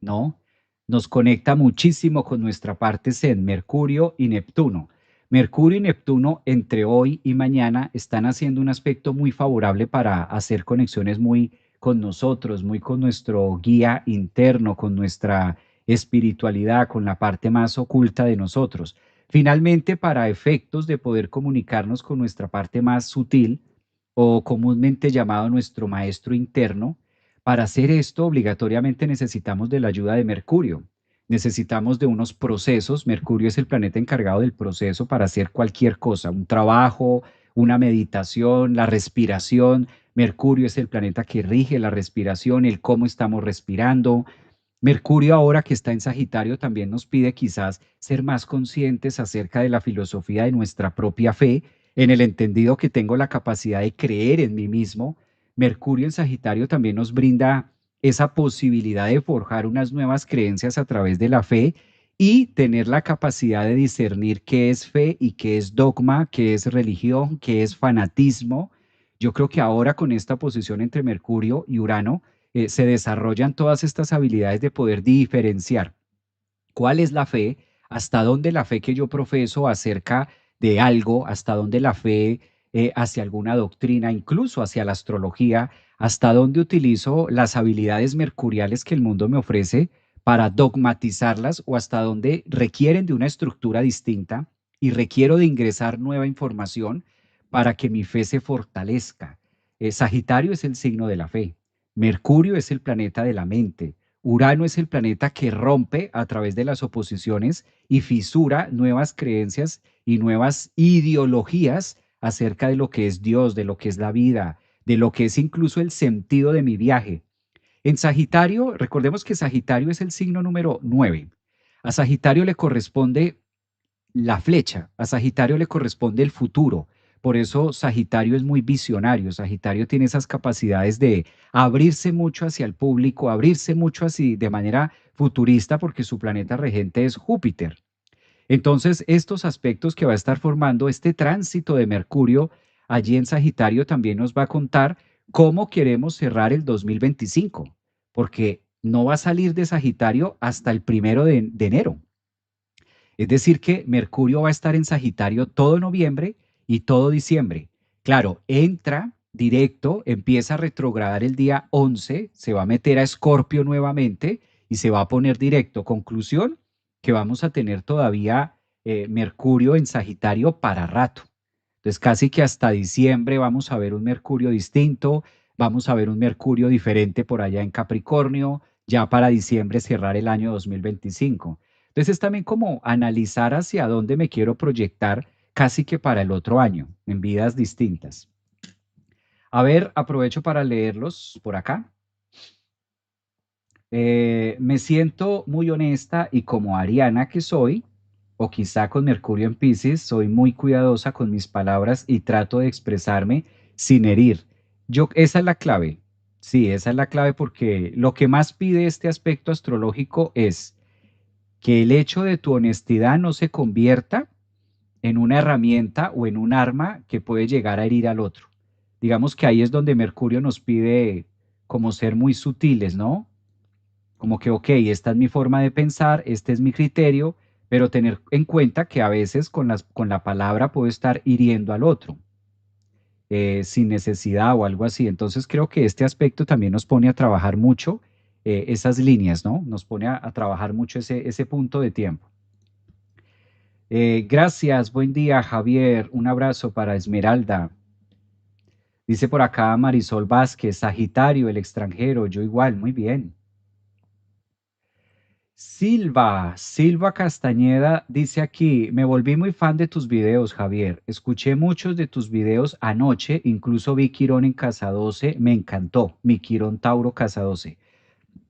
¿no? Nos conecta muchísimo con nuestra parte zen, Mercurio y Neptuno. Mercurio y Neptuno entre hoy y mañana están haciendo un aspecto muy favorable para hacer conexiones muy con nosotros, muy con nuestro guía interno, con nuestra espiritualidad, con la parte más oculta de nosotros. Finalmente, para efectos de poder comunicarnos con nuestra parte más sutil, o comúnmente llamado nuestro maestro interno, para hacer esto obligatoriamente necesitamos de la ayuda de Mercurio. Necesitamos de unos procesos. Mercurio es el planeta encargado del proceso para hacer cualquier cosa, un trabajo, una meditación, la respiración. Mercurio es el planeta que rige la respiración, el cómo estamos respirando. Mercurio ahora que está en Sagitario también nos pide quizás ser más conscientes acerca de la filosofía de nuestra propia fe, en el entendido que tengo la capacidad de creer en mí mismo. Mercurio en Sagitario también nos brinda esa posibilidad de forjar unas nuevas creencias a través de la fe y tener la capacidad de discernir qué es fe y qué es dogma, qué es religión, qué es fanatismo. Yo creo que ahora con esta posición entre Mercurio y Urano, se desarrollan todas estas habilidades de poder diferenciar cuál es la fe, hasta dónde la fe que yo profeso acerca de algo, hasta dónde la fe hacia alguna doctrina, incluso hacia la astrología, hasta dónde utilizo las habilidades mercuriales que el mundo me ofrece para dogmatizarlas o hasta dónde requieren de una estructura distinta y requiero de ingresar nueva información para que mi fe se fortalezca. Sagitario es el signo de la fe. Mercurio es el planeta de la mente. Urano es el planeta que rompe a través de las oposiciones y fisura nuevas creencias y nuevas ideologías acerca de lo que es Dios, de lo que es la vida, de lo que es incluso el sentido de mi viaje. En Sagitario, recordemos que Sagitario es el signo número 9. A Sagitario le corresponde la flecha. A Sagitario le corresponde el futuro. Por eso Sagitario es muy visionario. Sagitario tiene esas capacidades de abrirse mucho hacia el público, abrirse mucho así de manera futurista porque su planeta regente es Júpiter. Entonces, estos aspectos que va a estar formando este tránsito de Mercurio allí en Sagitario también nos va a contar cómo queremos cerrar el 2025, porque no va a salir de Sagitario hasta el 1 de enero. Es decir, que Mercurio va a estar en Sagitario todo noviembre y todo diciembre. Claro, entra directo, empieza a retrogradar el día 11, se va a meter a Escorpio nuevamente y se va a poner directo. Conclusión, que vamos a tener todavía Mercurio en Sagitario para rato. Entonces, casi que hasta diciembre vamos a ver un Mercurio distinto, vamos a ver un Mercurio diferente por allá en Capricornio, ya para diciembre cerrar el año 2025. Entonces, es también como analizar hacia dónde me quiero proyectar casi que para el otro año, en vidas distintas. A ver, aprovecho para leerlos por acá. Me siento muy honesta y como ariana que soy, o quizá con Mercurio en Piscis, soy muy cuidadosa con mis palabras y trato de expresarme sin herir. Esa es la clave. Sí, esa es la clave porque lo que más pide este aspecto astrológico es que el hecho de tu honestidad no se convierta en una herramienta o en un arma que puede llegar a herir al otro. Digamos que ahí es donde Mercurio nos pide como ser muy sutiles, ¿no? Como que, ok, esta es mi forma de pensar, este es mi criterio, pero tener en cuenta que a veces con la palabra puedo estar hiriendo al otro, sin necesidad o algo así. Entonces creo que este aspecto también nos pone a trabajar mucho esas líneas, ¿no? Nos pone a trabajar mucho ese punto de tiempo. Gracias, buen día, Javier. Un abrazo para Esmeralda. Dice por acá Marisol Vázquez, Sagitario, el extranjero, yo igual, muy bien. Silva Castañeda dice aquí, me volví muy fan de tus videos, Javier. Escuché muchos de tus videos anoche, incluso vi Quirón en Casa 12, me encantó, mi Quirón Tauro Casa 12.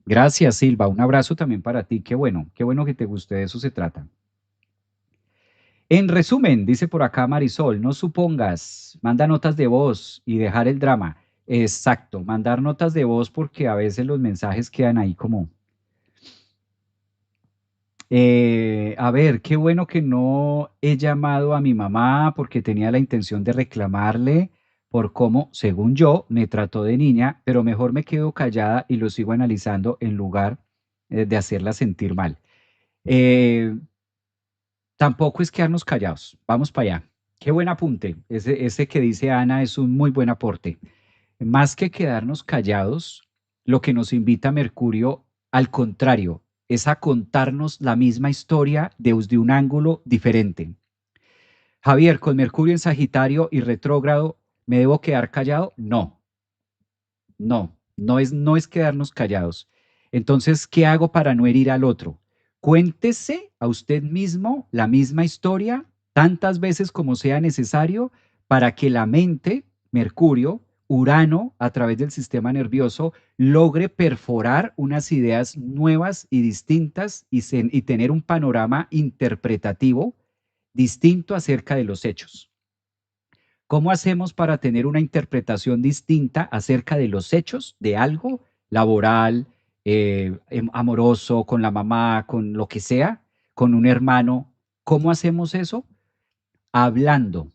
Gracias, Silva, un abrazo también para ti, qué bueno que te guste, de eso se trata. En resumen, dice por acá Marisol, no supongas, manda notas de voz y dejar el drama. Exacto, mandar notas de voz porque a veces los mensajes quedan ahí como, a ver, qué bueno que no he llamado a mi mamá porque tenía la intención de reclamarle por cómo, según yo, me trató de niña, pero mejor me quedo callada y lo sigo analizando en lugar de hacerla sentir mal. Eh, Tampoco es quedarnos callados. Vamos para allá. Qué buen apunte. Ese que dice Ana es un muy buen aporte. Más que quedarnos callados, lo que nos invita Mercurio, al contrario, es a contarnos la misma historia desde un ángulo diferente. Javier, con Mercurio en Sagitario y retrógrado, ¿me debo quedar callado? No, no es quedarnos callados. Entonces, ¿qué hago para no herir al otro? Cuéntese a usted mismo la misma historia tantas veces como sea necesario para que la mente, Mercurio, Urano, a través del sistema nervioso, logre perforar unas ideas nuevas y distintas y tener un panorama interpretativo distinto acerca de los hechos. ¿Cómo hacemos para tener una interpretación distinta acerca de los hechos de algo laboral, amoroso, con la mamá, con lo que sea, con un hermano? ¿Cómo hacemos eso? Hablando,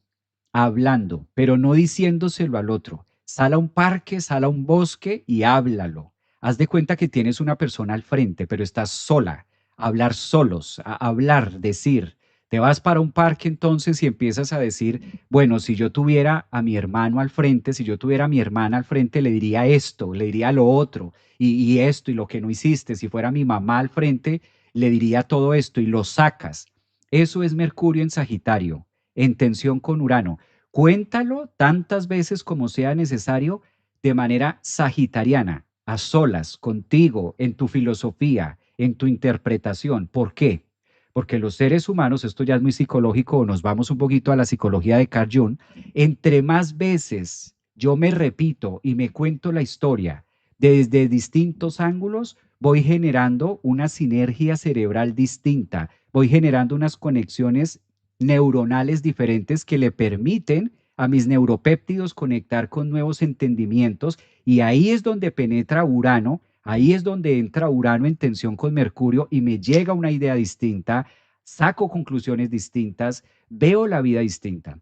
hablando, pero no diciéndoselo al otro. Sal a un parque, sal a un bosque y háblalo. Haz de cuenta que tienes una persona al frente, pero estás sola. Hablar solos, hablar, decir. Te vas para un parque entonces y empiezas a decir, bueno, si yo tuviera a mi hermano al frente, si yo tuviera a mi hermana al frente, le diría esto, le diría lo otro, y esto, y lo que no hiciste. Si fuera mi mamá al frente, le diría todo esto, y lo sacas. Eso es Mercurio en Sagitario, en tensión con Urano. Cuéntalo tantas veces como sea necesario de manera sagitariana, a solas, contigo, en tu filosofía, en tu interpretación. ¿Por qué? Porque los seres humanos, esto ya es muy psicológico, nos vamos un poquito a la psicología de Carl Jung, entre más veces yo me repito y me cuento la historia desde distintos ángulos, voy generando una sinergia cerebral distinta, voy generando unas conexiones neuronales diferentes que le permiten a mis neuropéptidos conectar con nuevos entendimientos y ahí es donde penetra Urano, ahí es donde entra Urano en tensión con Mercurio y me llega una idea distinta, saco conclusiones distintas, veo la vida distinta.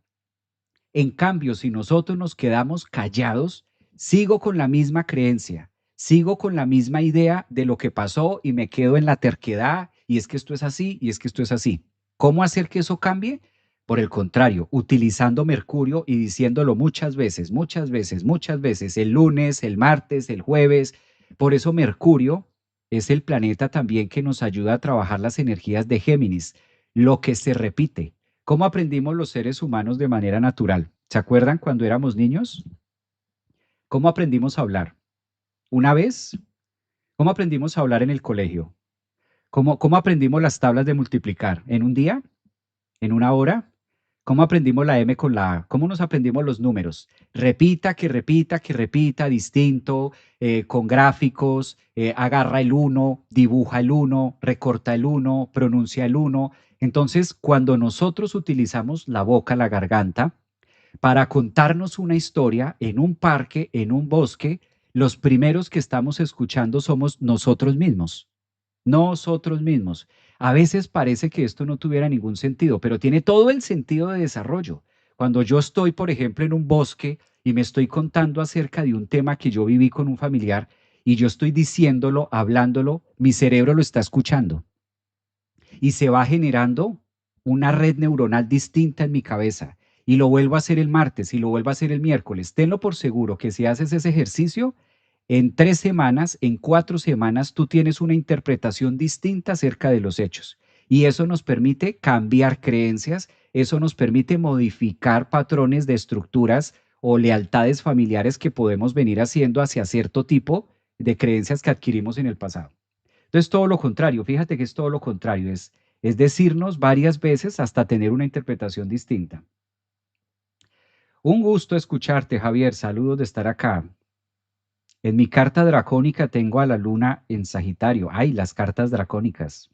En cambio, si nosotros nos quedamos callados, sigo con la misma creencia, sigo con la misma idea de lo que pasó y me quedo en la terquedad y es que esto es así y es que esto es así. ¿Cómo hacer que eso cambie? Por el contrario, utilizando Mercurio y diciéndolo muchas veces, muchas veces, muchas veces, el lunes, el martes, el jueves. Por eso Mercurio es el planeta también que nos ayuda a trabajar las energías de Géminis, lo que se repite. ¿Cómo aprendimos los seres humanos de manera natural? ¿Se acuerdan cuando éramos niños? ¿Cómo aprendimos a hablar? Una vez, ¿cómo aprendimos a hablar en el colegio? ¿Cómo aprendimos las tablas de multiplicar? ¿En un día? ¿En una hora? ¿Cómo aprendimos la M con la A? ¿Cómo nos aprendimos los números? Repita, que repita, distinto, con gráficos, agarra el uno, dibuja el uno, recorta el uno, pronuncia el uno. Entonces, cuando nosotros utilizamos la boca, la garganta, para contarnos una historia en un parque, en un bosque, los primeros que estamos escuchando somos nosotros mismos. Nosotros mismos. A veces parece que esto no tuviera ningún sentido, pero tiene todo el sentido de desarrollo. Cuando yo estoy, por ejemplo, en un bosque y me estoy contando acerca de un tema que yo viví con un familiar y yo estoy diciéndolo, hablándolo, mi cerebro lo está escuchando. y se va generando una red neuronal distinta en mi cabeza. Y lo vuelvo a hacer el martes y lo vuelvo a hacer el miércoles. Tenlo por seguro que si haces ese ejercicio, en 3 semanas, en 4 semanas, tú tienes una interpretación distinta acerca de los hechos. Y eso nos permite cambiar creencias, eso nos permite modificar patrones de estructuras o lealtades familiares que podemos venir haciendo hacia cierto tipo de creencias que adquirimos en el pasado. Entonces, todo lo contrario, fíjate que es todo lo contrario, es decirnos varias veces hasta tener una interpretación distinta. Un gusto escucharte, Javier. Saludos de estar acá. En mi carta dracónica tengo a la luna en Sagitario. Ay, las cartas dracónicas.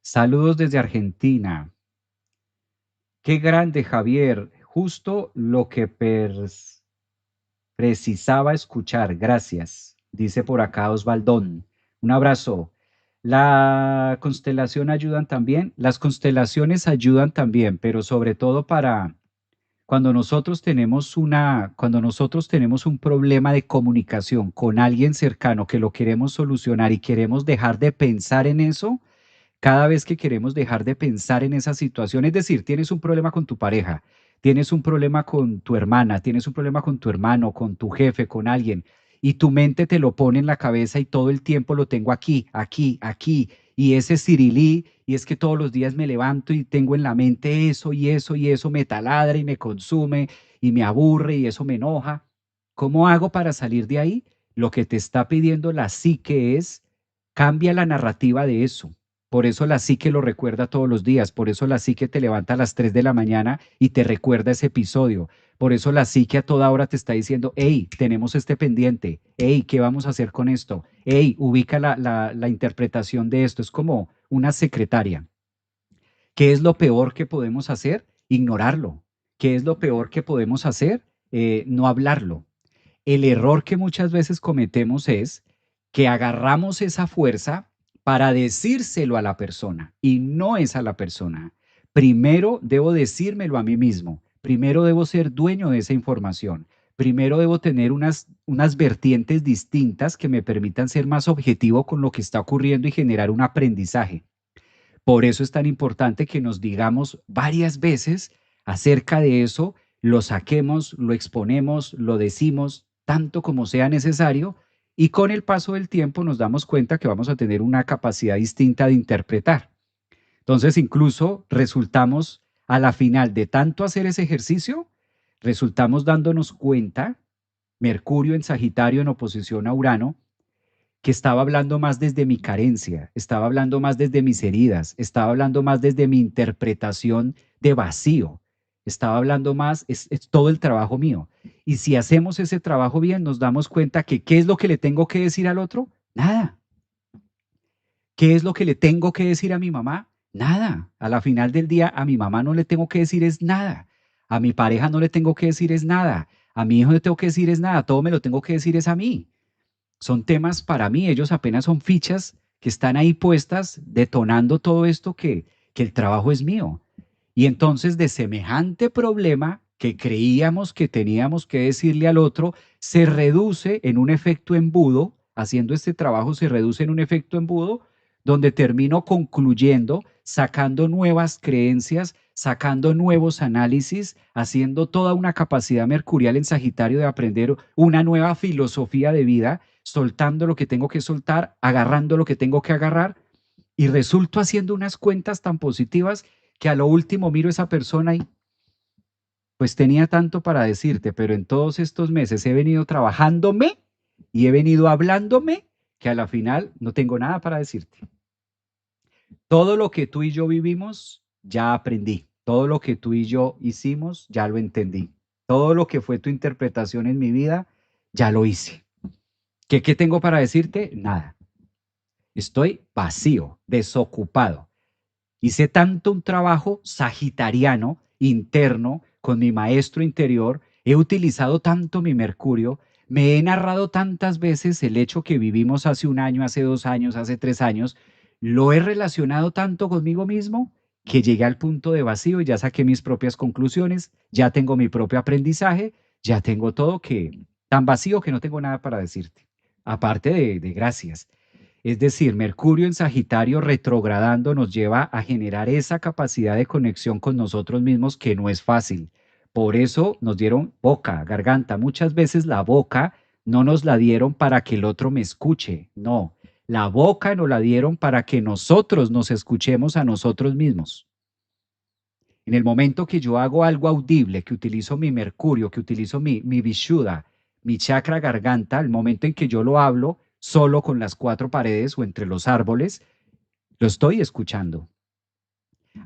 Saludos desde Argentina. Qué grande, Javier. Justo lo que precisaba escuchar. Gracias. Dice por acá Osvaldón. Un abrazo. La constelación ayudan también. Las constelaciones ayudan también, pero sobre todo para cuando nosotros tenemos un problema de comunicación con alguien cercano que lo queremos solucionar y queremos dejar de pensar en eso, cada vez que queremos dejar de pensar en esa situación, es decir, tienes un problema con tu pareja, tienes un problema con tu hermana, tienes un problema con tu hermano, con tu jefe, con alguien, y tu mente te lo pone en la cabeza y todo el tiempo lo tengo aquí, aquí, aquí, y ese cirilí, y es que todos los días me levanto y tengo en la mente eso y eso y eso me taladra y me consume y me aburre y eso me enoja. ¿Cómo hago para salir de ahí? Lo que te está pidiendo la psique es cambia la narrativa de eso. Por eso la psique lo recuerda todos los días, por eso la psique te levanta a las 3 de la mañana y te recuerda ese episodio. Por eso la psique a toda hora te está diciendo, hey, tenemos este pendiente, hey, ¿qué vamos a hacer con esto? Hey, ubica la interpretación de esto. Es como una secretaria. ¿Qué es lo peor que podemos hacer? Ignorarlo. ¿Qué es lo peor que podemos hacer? No hablarlo. El error que muchas veces cometemos es que agarramos esa fuerza para decírselo a la persona y no es a la persona. Primero debo decírmelo a mí mismo. Primero debo ser dueño de esa información. Primero debo tener unas vertientes distintas que me permitan ser más objetivo con lo que está ocurriendo y generar un aprendizaje. Por eso es tan importante que nos digamos varias veces acerca de eso, lo saquemos, lo exponemos, lo decimos tanto como sea necesario y con el paso del tiempo nos damos cuenta que vamos a tener una capacidad distinta de interpretar. Entonces, incluso resultamos a la final de tanto hacer ese ejercicio, resultamos dándonos cuenta, Mercurio en Sagitario en oposición a Urano, que estaba hablando más desde mi carencia, estaba hablando más desde mis heridas, estaba hablando más desde mi interpretación de vacío, estaba hablando más, es todo el trabajo mío. Y si hacemos ese trabajo bien, nos damos cuenta que ¿qué es lo que le tengo que decir al otro? Nada. ¿Qué es lo que le tengo que decir a mi mamá? Nada. A la final del día, a mi mamá no le tengo que decir es nada. A mi pareja no le tengo que decir es nada. A mi hijo no le tengo que decir es nada. Todo me lo tengo que decir es a mí. Son temas para mí, ellos apenas son fichas que están ahí puestas detonando todo esto que el trabajo es mío. Y entonces de semejante problema que creíamos que teníamos que decirle al otro, se reduce en un efecto embudo, haciendo este trabajo se reduce en un efecto embudo, donde termino concluyendo, sacando nuevas creencias, sacando nuevos análisis, haciendo toda una capacidad mercurial en Sagitario de aprender una nueva filosofía de vida, soltando lo que tengo que soltar, agarrando lo que tengo que agarrar, y resulto haciendo unas cuentas tan positivas que a lo último miro a esa persona y pues tenía tanto para decirte, pero en todos estos meses he venido trabajándome y he venido hablándome que a la final no tengo nada para decirte. Todo lo que tú y yo vivimos, ya aprendí. Todo lo que tú y yo hicimos, ya lo entendí. Todo lo que fue tu interpretación en mi vida, ya lo hice. ¿Qué tengo para decirte? Nada. Estoy vacío, desocupado. Hice tanto un trabajo sagitariano interno con mi maestro interior, he utilizado tanto mi Mercurio, me he narrado tantas veces el hecho que vivimos hace un año, hace 2 años, hace 3 años, lo he relacionado tanto conmigo mismo que llegué al punto de vacío y ya saqué mis propias conclusiones, ya tengo mi propio aprendizaje, ya tengo todo que tan vacío que no tengo nada para decirte, aparte de gracias. Es decir, Mercurio en Sagitario retrogradando nos lleva a generar esa capacidad de conexión con nosotros mismos que no es fácil. Por eso nos dieron boca, garganta. Muchas veces la boca no nos la dieron para que el otro me escuche, no. La boca nos la dieron para que nosotros nos escuchemos a nosotros mismos. En el momento que yo hago algo audible, que utilizo mi mercurio, que utilizo mi vishuddha, mi chakra garganta, el momento en que yo lo hablo solo con las cuatro paredes o entre los árboles, lo estoy escuchando.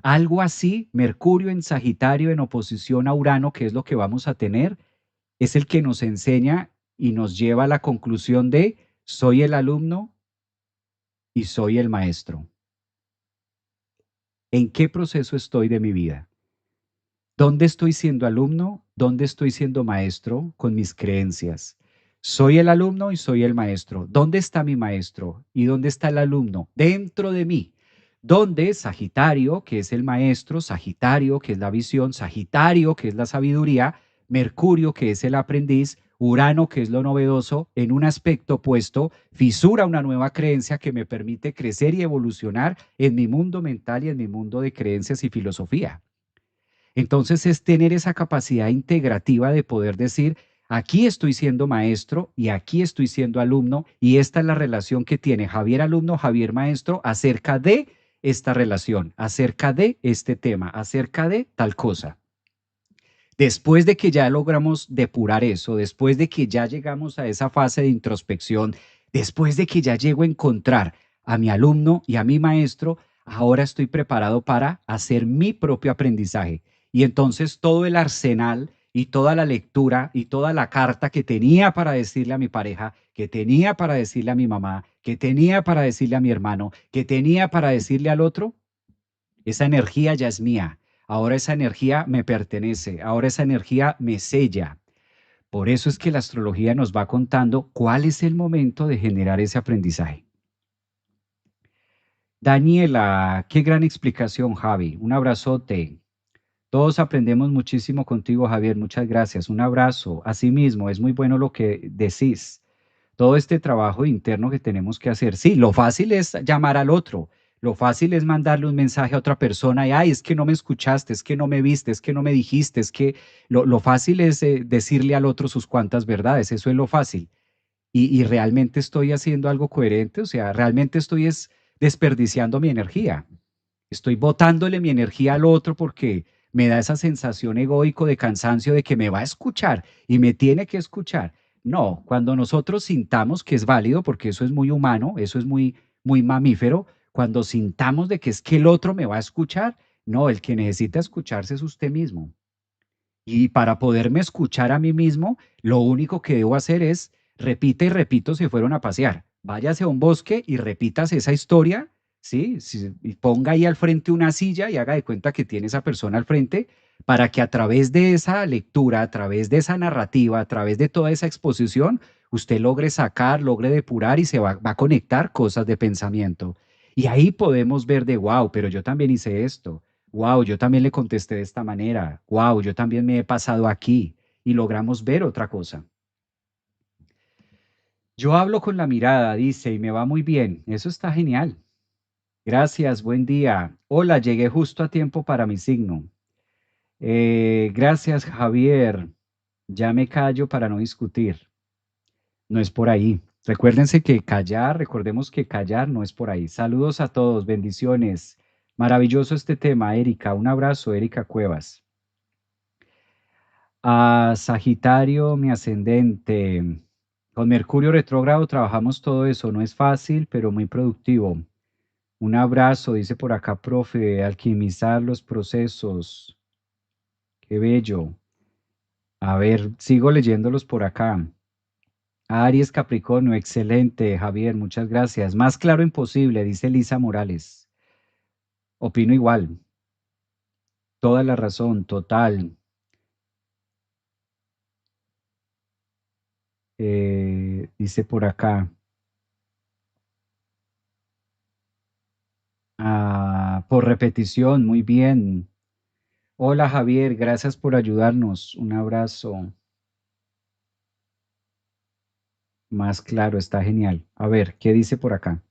Algo así, Mercurio en Sagitario en oposición a Urano, que es lo que vamos a tener, es el que nos enseña y nos lleva a la conclusión de soy el alumno y soy el maestro. ¿En qué proceso estoy de mi vida? ¿Dónde estoy siendo alumno? ¿Dónde estoy siendo maestro con mis creencias? Soy el alumno y soy el maestro. ¿Dónde está mi maestro? ¿Y dónde está el alumno? Dentro de mí. ¿Dónde Sagitario, que es el maestro, Sagitario, que es la visión, Sagitario, que es la sabiduría, Mercurio, que es el aprendiz, Urano, que es lo novedoso, en un aspecto opuesto, fisura una nueva creencia que me permite crecer y evolucionar en mi mundo mental y en mi mundo de creencias y filosofía? Entonces es tener esa capacidad integrativa de poder decir, aquí estoy siendo maestro y aquí estoy siendo alumno y esta es la relación que tiene Javier alumno, Javier maestro acerca de esta relación, acerca de este tema, acerca de tal cosa. Después de que ya logramos depurar eso, después de que ya llegamos a esa fase de introspección, después de que ya llego a encontrar a mi alumno y a mi maestro, ahora estoy preparado para hacer mi propio aprendizaje. Y entonces todo el arsenal y toda la lectura y toda la carta que tenía para decirle a mi pareja, que tenía para decirle a mi mamá, que tenía para decirle a mi hermano, que tenía para decirle al otro, esa energía ya es mía. Ahora esa energía me pertenece. Ahora esa energía me sella. Por eso es que la astrología nos va contando cuál es el momento de generar ese aprendizaje. Daniela, qué gran explicación, Javi. Un abrazote. Todos aprendemos muchísimo contigo, Javier. Muchas gracias. Un abrazo. Asimismo, es muy bueno lo que decís. Todo este trabajo interno que tenemos que hacer. Sí, lo fácil es llamar al otro. Lo fácil es mandarle un mensaje a otra persona y, ay, es que no me escuchaste, es que no me viste, es que no me dijiste, es que lo fácil es decirle al otro sus cuantas verdades. Eso es lo fácil. Y realmente estoy haciendo algo coherente, o sea, realmente estoy desperdiciando mi energía. Estoy botándole mi energía al otro porque me da esa sensación egoico de cansancio de que me va a escuchar y me tiene que escuchar. No, cuando nosotros sintamos que es válido, porque eso es muy humano, eso es muy mamífero, cuando sintamos de que es que el otro me va a escuchar, no, el que necesita escucharse es usted mismo. Y para poderme escuchar a mí mismo, lo único que debo hacer es repite y repito, se fueron a pasear. Váyase a un bosque y repítase esa historia, ¿sí? Y ponga ahí al frente una silla y haga de cuenta que tiene esa persona al frente para que a través de esa lectura, a través de esa narrativa, a través de toda esa exposición, usted logre sacar, logre depurar y va a conectar cosas de pensamiento. Y ahí podemos ver de, wow, pero yo también hice esto. Wow, yo también le contesté de esta manera. Wow, yo también me he pasado aquí y logramos ver otra cosa. Yo hablo con la mirada, dice, y me va muy bien. Eso está genial. Gracias, buen día. Hola, llegué justo a tiempo para mi signo. Gracias, Javier. Ya me callo para no discutir. No es por ahí. Recuérdense que callar, recordemos que callar no es por ahí. Saludos a todos, bendiciones. Maravilloso este tema, Erika. Un abrazo, Erika Cuevas. A Sagitario, mi ascendente. Con Mercurio retrógrado trabajamos todo eso. No es fácil, pero muy productivo. Un abrazo, dice por acá, profe, alquimizar los procesos. Qué bello. A ver, sigo leyéndolos por acá. Aries, Capricornio, excelente, Javier, muchas gracias. Más claro imposible, dice Lisa Morales. Opino igual. Toda la razón, total. Dice por acá. Ah, por repetición, muy bien. Hola Javier, gracias por ayudarnos. Un abrazo. Más claro, está genial. A ver, ¿qué dice por acá?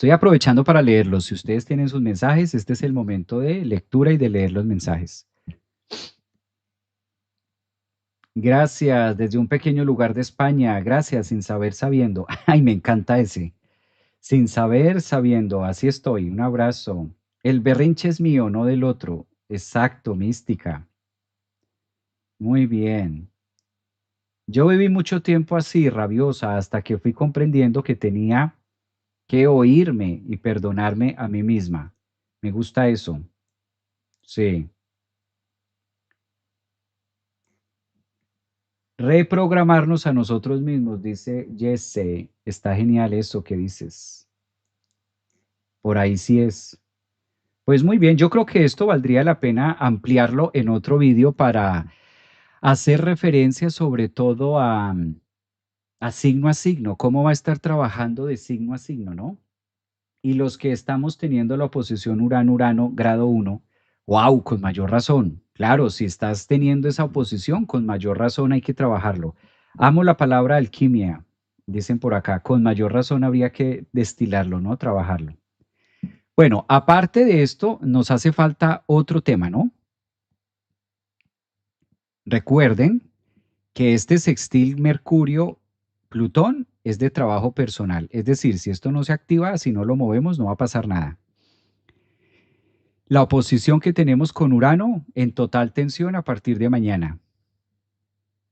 Estoy aprovechando para leerlos. Si ustedes tienen sus mensajes, este es el momento de lectura y de leer los mensajes. Gracias, desde un pequeño lugar de España. Gracias, sin saber sabiendo. Ay, me encanta ese. Sin saber sabiendo. Así estoy. Un abrazo. El berrinche es mío, no del otro. Exacto, mística. Muy bien. Yo viví mucho tiempo así, rabiosa, hasta que fui comprendiendo que tenía que oírme y perdonarme a mí misma. Me gusta eso. Sí. Reprogramarnos a nosotros mismos, dice Jesse. Está genial eso que dices. Por ahí sí es. Pues muy bien, yo creo que esto valdría la pena ampliarlo en otro vídeo para hacer referencia sobre todo a signo, cómo va a estar trabajando de signo a signo, ¿no? Y los que estamos teniendo la oposición Urano-Urano grado uno, wow, con mayor razón. Claro, si estás teniendo esa oposición, con mayor razón hay que trabajarlo. Amo la palabra alquimia, dicen por acá, con mayor razón habría que destilarlo, ¿no? Trabajarlo. Bueno, aparte de esto, nos hace falta otro tema, ¿no? Recuerden que este sextil Mercurio-Plutón es de trabajo personal, es decir, si esto no se activa, si no lo movemos, no va a pasar nada. La oposición que tenemos con Urano en total tensión a partir de mañana.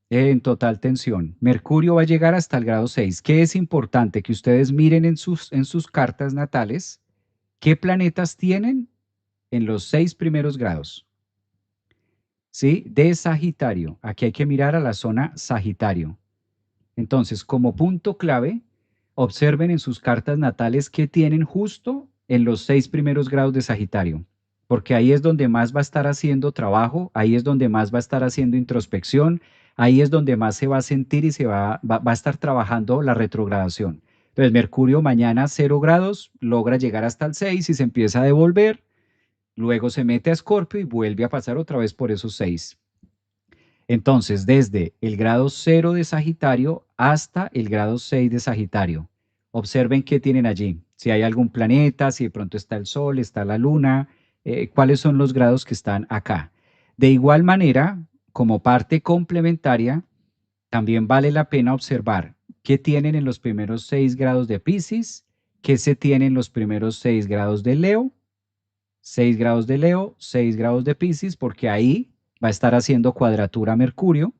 En total tensión. Mercurio va a llegar hasta el grado 6. ¿Qué es importante? Que ustedes miren en sus cartas natales qué planetas tienen en los 6 primeros grados. ¿Sí? De Sagitario. Aquí hay que mirar a la zona Sagitario. Entonces, como punto clave, observen en sus cartas natales qué tienen justo en los 6 primeros grados de Sagitario, porque ahí es donde más va a estar haciendo trabajo, ahí es donde más va a estar haciendo introspección, ahí es donde más se va a sentir y va a estar trabajando la retrogradación. Entonces, Mercurio mañana 0 grados, logra llegar hasta el 6 y se empieza a devolver, luego se mete a Escorpio y vuelve a pasar otra vez por esos 6. Entonces, desde el grado 0 de Sagitario hasta el grado 6 de Sagitario. Observen qué tienen allí. Si hay algún planeta, si de pronto está el Sol, está la Luna, cuáles son los grados que están acá. De igual manera, como parte complementaria, también vale la pena observar qué tienen en los primeros 6 grados de Pisces, qué se tienen en los primeros 6 grados de Leo, 6 grados de Leo, 6 grados de Pisces, porque ahí va a estar haciendo cuadratura Mercurio.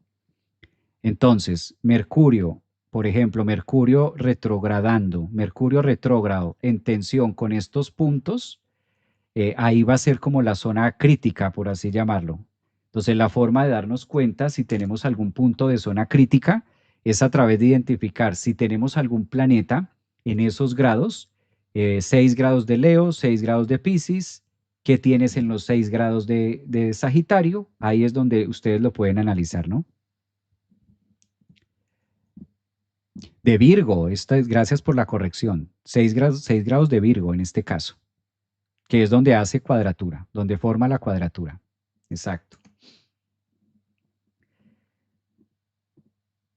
Entonces, Mercurio, por ejemplo, Mercurio retrogradando, Mercurio retrógrado en tensión con estos puntos, ahí va a ser como la zona crítica, por así llamarlo. Entonces, la forma de darnos cuenta si tenemos algún punto de zona crítica es a través de identificar si tenemos algún planeta en esos grados, 6 grados de Leo, 6 grados de Pisces, ¿qué tienes en los 6 grados de Sagitario? Ahí es donde ustedes lo pueden analizar, ¿no? De Virgo, gracias por la corrección. 6 grados de Virgo en este caso, que es donde hace cuadratura, donde forma la cuadratura. Exacto.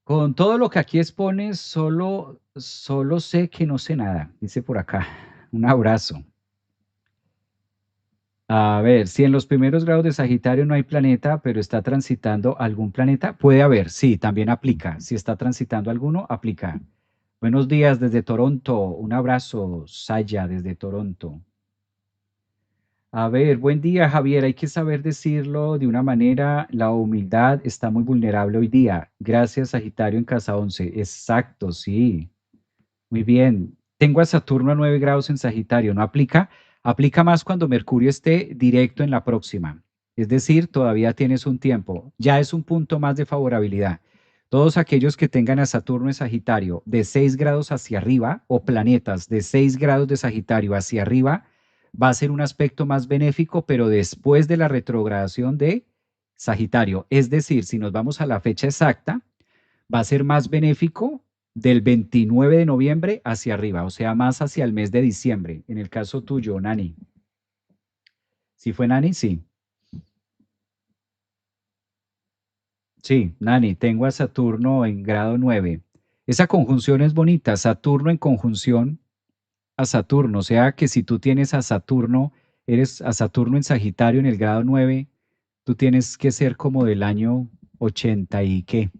Con todo lo que aquí expones, solo sé que no sé nada, dice por acá. Un abrazo. A ver, si en los primeros grados de Sagitario no hay planeta, pero está transitando algún planeta, puede haber, sí, también aplica. Si está transitando alguno, aplica. Buenos días desde Toronto. Un abrazo, Saya, desde Toronto. A ver, buen día, Javier. Hay que saber decirlo de una manera. La humildad está muy vulnerable hoy día. Gracias, Sagitario en casa 11. Exacto, sí. Muy bien. Tengo a Saturno a 9 grados en Sagitario. ¿No aplica? Aplica más cuando Mercurio esté directo en la próxima. Es decir, todavía tienes un tiempo. Ya es un punto más de favorabilidad. Todos aquellos que tengan a Saturno en Sagitario de 6 grados hacia arriba o planetas de 6 grados de Sagitario hacia arriba, va a ser un aspecto más benéfico, pero después de la retrogradación de Sagitario. Es decir, si nos vamos a la fecha exacta, va a ser más benéfico del 29 de noviembre hacia arriba, o sea, más hacia el mes de diciembre. En el caso tuyo, Nani. ¿Sí fue Nani? Sí. Sí, Nani, tengo a Saturno en grado 9. Esa conjunción es bonita. Saturno en conjunción a Saturno, o sea que si tú tienes a Saturno, eres a Saturno en Sagitario en el grado 9, tú tienes que ser como del año 80 y qué,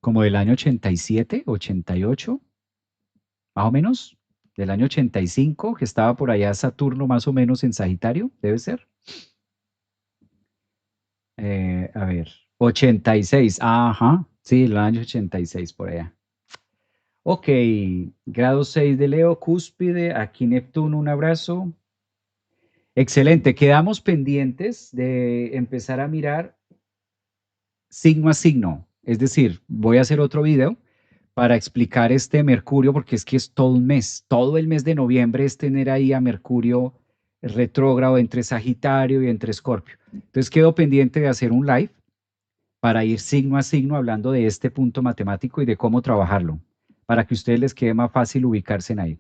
como del año 87, 88, más o menos, del año 85, que estaba por allá Saturno más o menos en Sagitario, debe ser. A ver, 86, ajá, sí, el año 86 por allá. Ok, grado 6 de Leo, cúspide, aquí Neptuno, un abrazo. Excelente, quedamos pendientes de empezar a mirar signo a signo. Es decir, voy a hacer otro video para explicar este Mercurio, porque es que es todo un mes, todo el mes de noviembre es tener ahí a Mercurio retrógrado entre Sagitario y entre Escorpio. Entonces quedo pendiente de hacer un live para ir signo a signo hablando de este punto matemático y de cómo trabajarlo, para que a ustedes les quede más fácil ubicarse en ahí.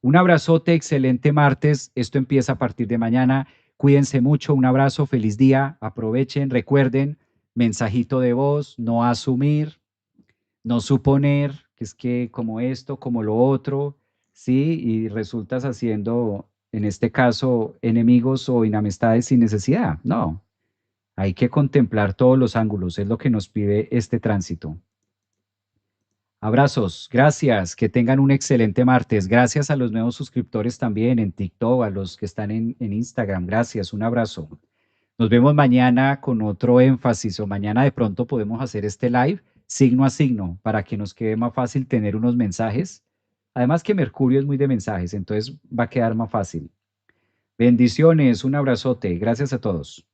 Un abrazote, excelente martes. Esto empieza a partir de mañana. Cuídense mucho, un abrazo, feliz día. Aprovechen, recuerden, mensajito de voz, no asumir, no suponer que es que como esto, como lo otro, ¿sí? Y resultas haciendo, en este caso, enemigos o inamistades sin necesidad. No, hay que contemplar todos los ángulos, es lo que nos pide este tránsito. Abrazos, gracias, que tengan un excelente martes. Gracias a los nuevos suscriptores también en TikTok, a los que están en Instagram. Gracias, un abrazo. Nos vemos mañana con otro énfasis o mañana de pronto podemos hacer este live signo a signo para que nos quede más fácil tener unos mensajes. Además que Mercurio es muy de mensajes, entonces va a quedar más fácil. Bendiciones, un abrazote. Gracias a todos.